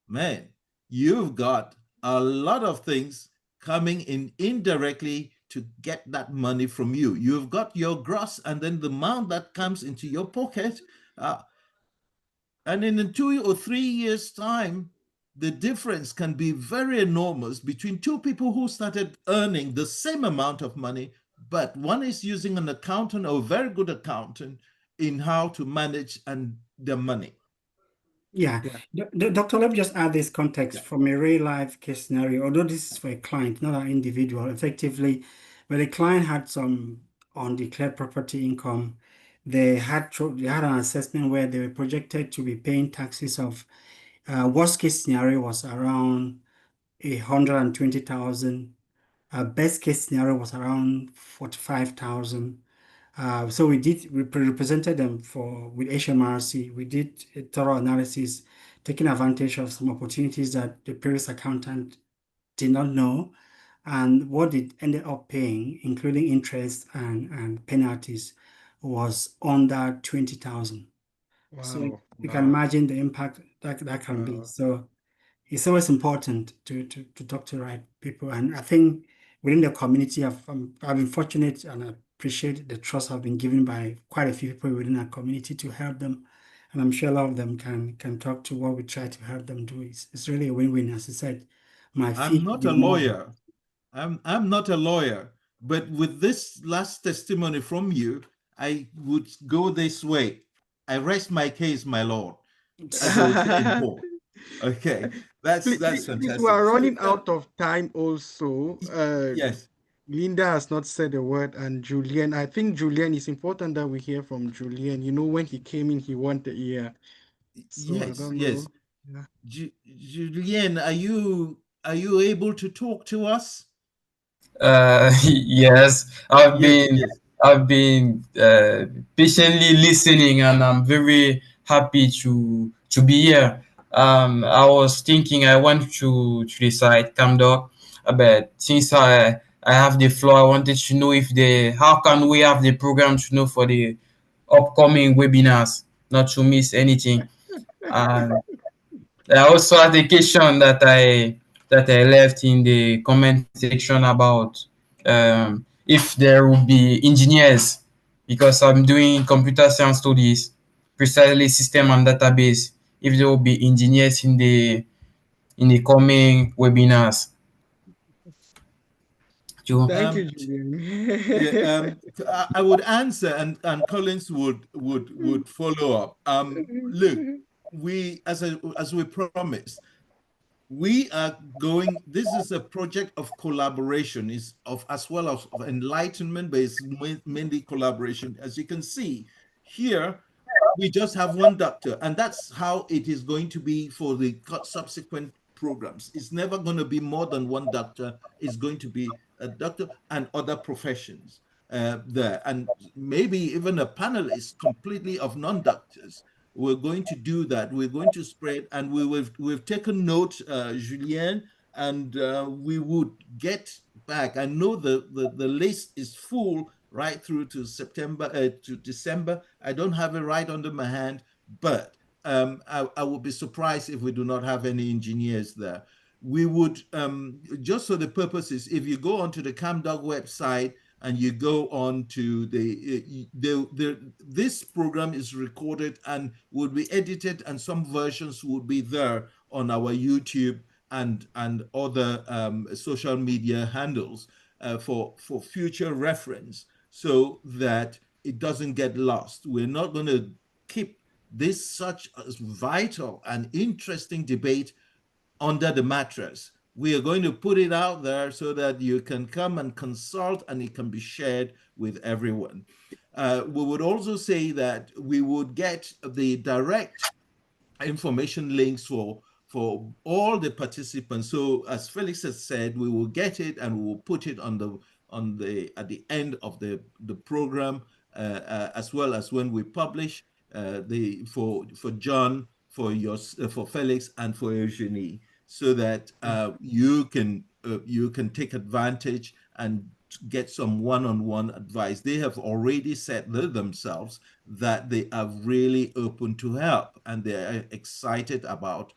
B: man, you've got a lot of things coming in indirectly to get that money from you. You've got your gross, and then the amount that comes into your pocket. And in 2 or 3 years' time, the difference can be very enormous between two people who started earning the same amount of money, but one is using an accountant, or a very good accountant, in how to manage their money.
E: Yeah. Doctor, let me just add this context from a real life case scenario, although this is for a client, not an individual, effectively, but the client had some undeclared property income. They had an assessment where they were projected to be paying taxes of, worst case scenario was around 120,000. Best case scenario was around 45,000. So we represented them with HMRC. We did a thorough analysis, taking advantage of some opportunities that the previous accountant did not know, and what it ended up paying, including interest and penalties, was under 20,000.
F: Wow.
E: So you can imagine the impact that can be. So it's always important to talk to the right people. And I think within the community, I've been fortunate, and I appreciate the trust I've been given by quite a few people within our community to help them. And I'm sure a lot of them can talk to what we try to help them do. It's really a win-win. As I said,
B: I'm not a lawyer. I'm not a lawyer, but with this last testimony from you, I would go this way. I rest my case, my lord, as they would say in court. Okay, that's fantastic.
F: Please, we are running out of time also.
B: Yes.
F: Linda has not said a word, and Julian. I think Julian, is important that we hear from Julian. You know, when he came in, he wanted the ear. So
B: yes,
F: I don't
B: yes.
F: know. Yeah.
B: Julian, are you able to talk to us?
G: Yes, I've been patiently listening, and I'm very happy to be here. I was thinking I went to the site CamDoc, but since I have the floor, I wanted to know if how can we have the program to know for the upcoming webinars, not to miss anything. And I also had a question that I left in the comment section about if there will be engineers, because I'm doing computer science studies, precisely system and database. If there will be engineers in the coming webinars.
F: Thank you, Julian.
B: I would answer, and Collins would follow up. Look, we as we promised, we are going, this is a project of collaboration, is of as well as of enlightenment, but it's mainly collaboration. As you can see here, we just have one doctor, and that's how it is going to be for the subsequent programs. It's never going to be more than one doctor. It's going to be a doctor and other professions there, and maybe even a panelist completely of non-doctors. We're going to do that. We're going to spread, and we've taken note, Julien, and we would get back. I know the list is full right through to September to December. I don't have it right under my hand, but I would be surprised if we do not have any engineers there. We would, just for the purposes, if you go onto the CamDoc website and you go on to this program is recorded and will be edited, and some versions will be there on our YouTube and other social media handles for future reference, so that it doesn't get lost. We're not going to keep this such a vital and interesting debate under the mattress. We are going to put it out there so that you can come and consult and it can be shared with everyone. We would also say that we would get the direct information links for all the participants. So as Felix has said, we will get it and we will put it on the at the end of the program, as well as when we publish for John, for Felix, and for Eugenie, so that you can take advantage and get some one-on-one advice. They have already said themselves that they are really open to help, and they are excited about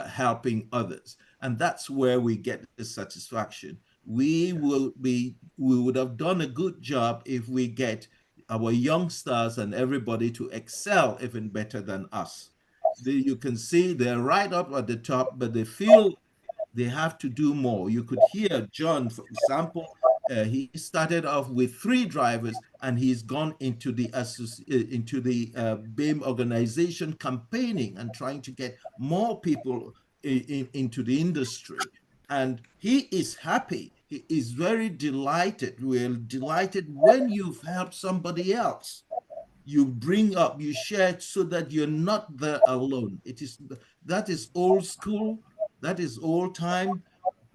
B: helping others. And that's where we get the satisfaction. We would have done a good job if we get our youngsters and everybody to excel even better than us. You can see they're right up at the top, but they feel they have to do more. You could hear John, for example, he started off with 3 drivers, and he's gone into the BAME organization, campaigning and trying to get more people into the industry. And he is happy. He is very delighted. We're delighted when you've helped somebody else. You bring up, you share it so that you're not there alone. That is old school. That is old time.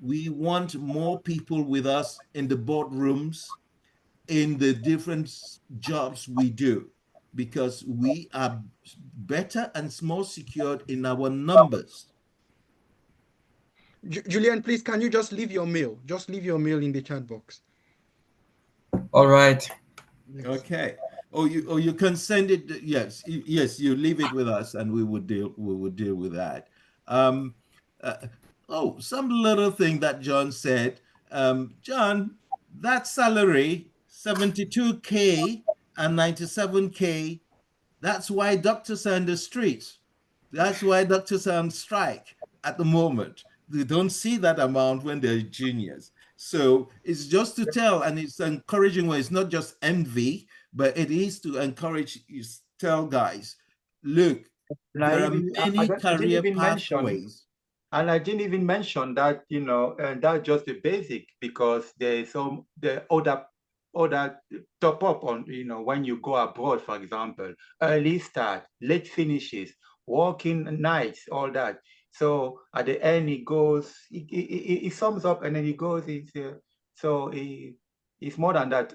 B: We want more people with us in the boardrooms, in the different jobs we do, because we are better and more secured in our numbers.
F: Julian, please, can you just leave your mail? Just leave your mail in the chat box.
G: All right.
F: Yes.
B: Okay. Or you can send it. Yes, you leave it with us, and we would deal with that. Some little thing that John said. John, that salary, 72K and 97K, that's why doctors are in the streets. That's why doctors are on strike at the moment. They don't see that amount when they're juniors. So it's just to tell, and it's encouraging when it's not just envy, but it is to encourage, you tell guys, look, there are many career pathways.
D: And I didn't even mention that, and that's just the basic, because there's the other top up on, when you go abroad, for example, early start, late finishes, working nights, all that. So at the end, it sums up, and then it goes, it's more than that.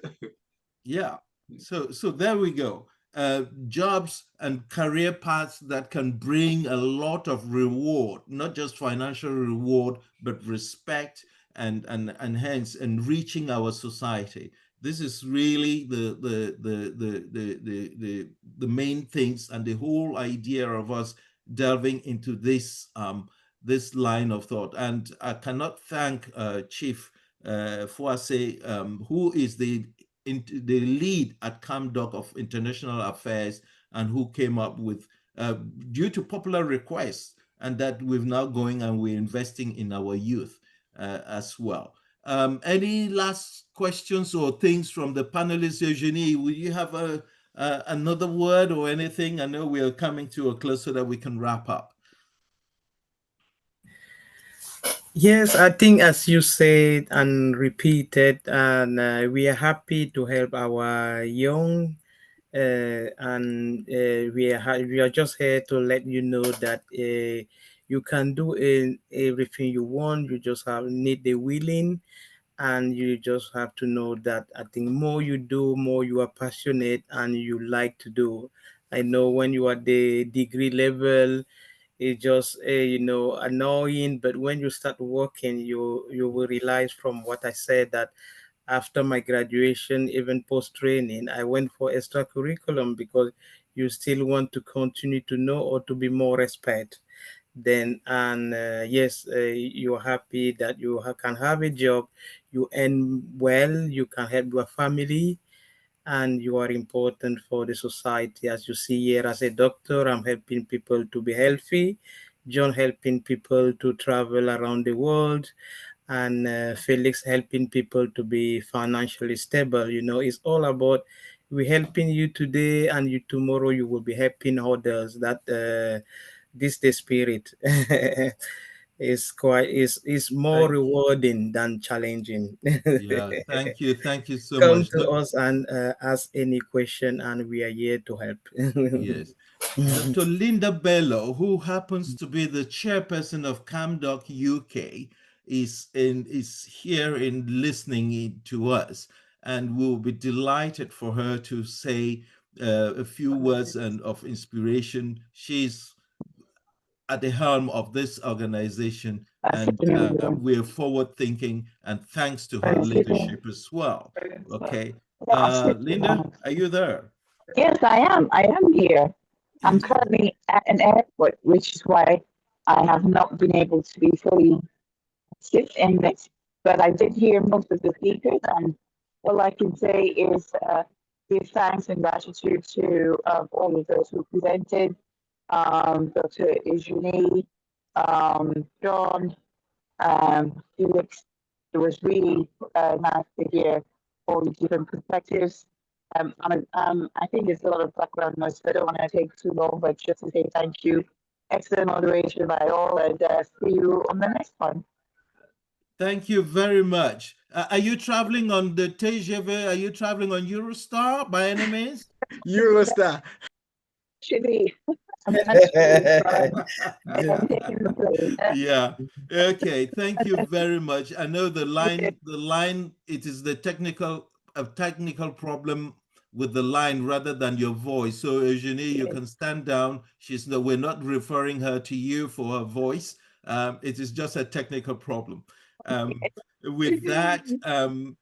B: Yeah. So there we go. Jobs and career paths that can bring a lot of reward, not just financial reward, but respect and hence enriching our society. This is really the main things, and the whole idea of us delving into this this line of thought. And I cannot thank Chief Fualefac, who is the lead at CamDoc of International Affairs, and who came up with, due to popular requests, and that we've now going and we're investing in our youth as well. Any last questions or things from the panelists? Eugenie, will you have another word or anything? I know we are coming to a close so that we can wrap up.
C: Yes, I think as you said and repeated, and we are happy to help our young, and we are just here to let you know that you can do everything you want. You just need the willing, and you just have to know that I think more you do, more you are passionate and you like to do. I know when you are at the degree level, it's just annoying, but when you start working, you will realize from what I said that after my graduation, even post training, I went for extra curriculum because you still want to continue to know or to be more respect. Then, and yes, you're happy that you can have a job, you earn well, you can help your family, and you are important for the society. As you see here, as a doctor, I'm helping people to be healthy. John helping people to travel around the world, and Felix helping people to be financially stable. It's all about we helping you today, and you tomorrow you will be helping others. That this the spirit. Is more
B: Thank you.
C: rewarding than challenging.
B: Yeah, thank you so
C: Come
B: much.
C: to us and ask any question, and we are here to help.
B: Yes. Dr. Linda Bello, who happens to be the chairperson of CamDocUK, is here in listening to us, and we'll be delighted for her to say a few words and of inspiration. She's at the helm of this organization, and we're forward thinking, and thanks to her leadership as well. Okay. Linda, are you there?
H: Yes, I am. I am here. I'm
B: Okay.
H: currently at an airport, which is why I have not been able to be fully active in it. But I did hear most of the speakers, and all I can say is give thanks and gratitude to all of those who presented, Dr. Eugenie, John, Felix. It was really nice to hear all the different perspectives. I think there's a lot of background noise, so I don't want to take too long, but just to say thank you. Excellent moderation by all, and see you on the next one.
B: Thank you very much. Are you traveling on the TGV? Are you traveling on Eurostar by any means?
F: Eurostar.
H: Should be.
B: Yeah. Okay. Thank you very much. I know the line, it is the technical problem with the line rather than your voice. So Eugenie, you can stand down. We're not referring her to you for her voice. It is just a technical problem. With that,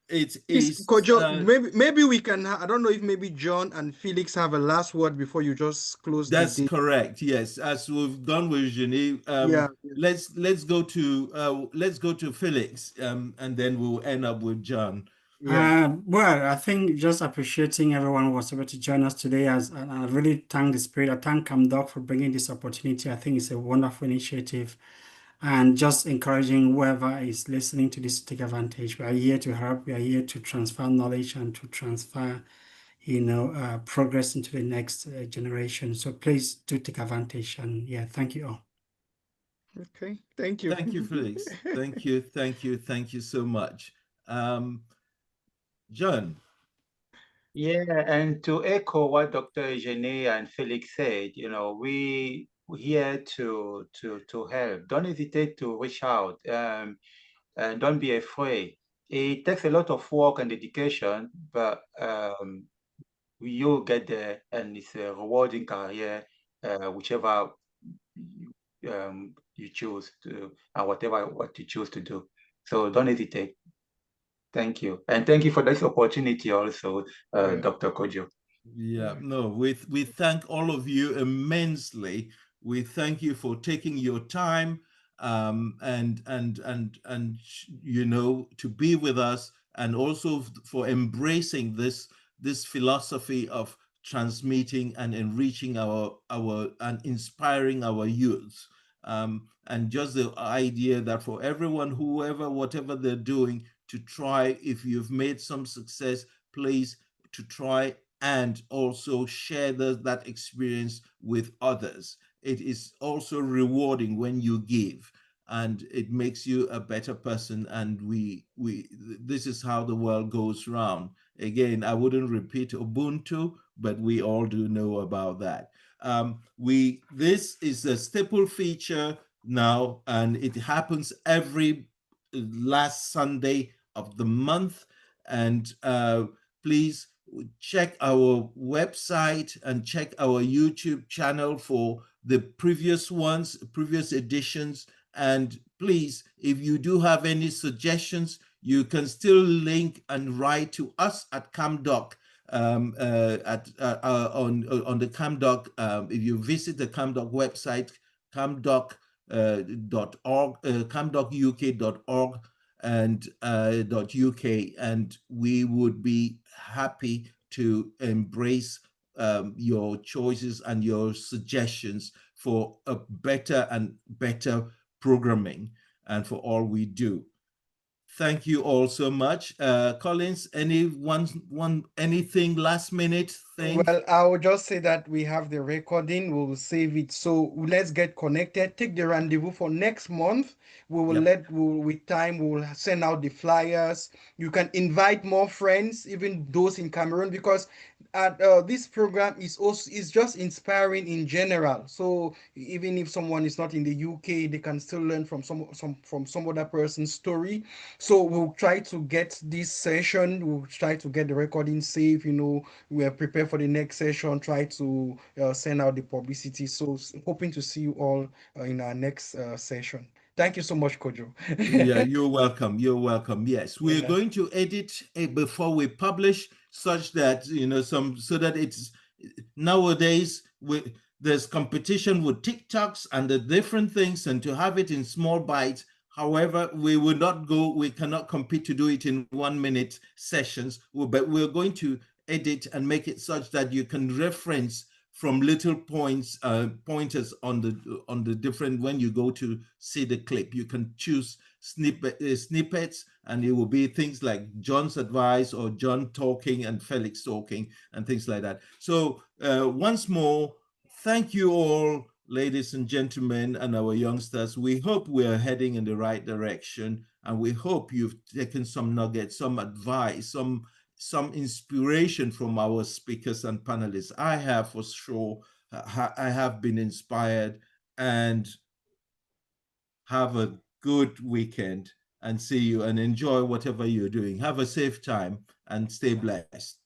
B: it is
F: Kojo, maybe we can. I don't know if maybe John and Felix have a last word before you just close.
B: That's correct. Yes, as we've done with Eugenie.
F: Yeah.
B: Let's go to Felix, and then we'll end up with John.
F: Yeah.
E: Well, I think just appreciating everyone who was able to join us today, and I really thank the Spirit. I thank CamDoc for bringing this opportunity. I think it's a wonderful initiative, and just encouraging whoever is listening to this to take advantage. We are here to help. We are here to transfer knowledge and to transfer, progress into the next generation. So please do take advantage. And yeah, thank you all.
F: Okay, thank you.
B: Thank you, Felix. Thank you so much. John.
D: Yeah, and to echo what Dr. Eugenie and Felix said, we're here to help. Don't hesitate to reach out, and don't be afraid. It takes a lot of work and dedication, but you'll get there, and it's a rewarding career, whichever you choose to, and what you choose to do. So don't hesitate. Thank you. And thank you for this opportunity also, Dr. Kojo.
B: Yeah, no, we thank all of you immensely. We thank you for taking your time and to be with us, and also for embracing this philosophy of transmitting and enriching our and inspiring our youth. And just the idea that for everyone, whatever they're doing, to try, if you've made some success, please to try and also share that experience with others. It is also rewarding when you give. and it makes you a better person. And this is how the world goes round. Again, I wouldn't repeat Ubuntu, but we all do know about that. This is a staple feature now, and it happens every last Sunday of the month. And please check our website and check our YouTube channel for the previous ones, previous editions. And please, if you do have any suggestions, you can still link and write to us at CamDoc on the CamDoc. If you visit the CamDoc website, CamDoc.org, CamDocUK.org and .uk, and we would be happy to embrace your choices and your suggestions for a better and better programming and for all we do. Thank you all so much. Collins, anything last minute thing?
F: Well, I will just say that we have the recording. We will save it. So let's get connected. Take the rendezvous for next month. We will with time, we will send out the flyers. You can invite more friends, even those in Cameroon, because this program is just inspiring in general. So even if someone is not in the UK, they can still learn from some other person's story. So we'll try to get this session. We'll try to get the recording safe. We are prepared for the next session. Try to send out the publicity. So hoping to see you all in our next session. Thank you so much, Kojo.
B: Yeah, you're welcome. You're welcome. Yes, we're going to edit before we publish, such that so that it's nowadays there's competition with TikToks and the different things, and to have it in small bites. However, we cannot compete to do it in 1 minute sessions, but we're going to edit and make it such that you can reference from little pointers on the different, when you go to see the clip, you can choose snippets, and it will be things like John's advice or John talking and Felix talking and things like that. So once more, thank you all, ladies and gentlemen, and our youngsters. We hope we are heading in the right direction, and we hope you've taken some nuggets, some advice, some inspiration from our speakers and panelists. I have, for sure. I have been inspired. And have a good weekend, and see you, and enjoy whatever you're doing. Have a safe time and stay blessed.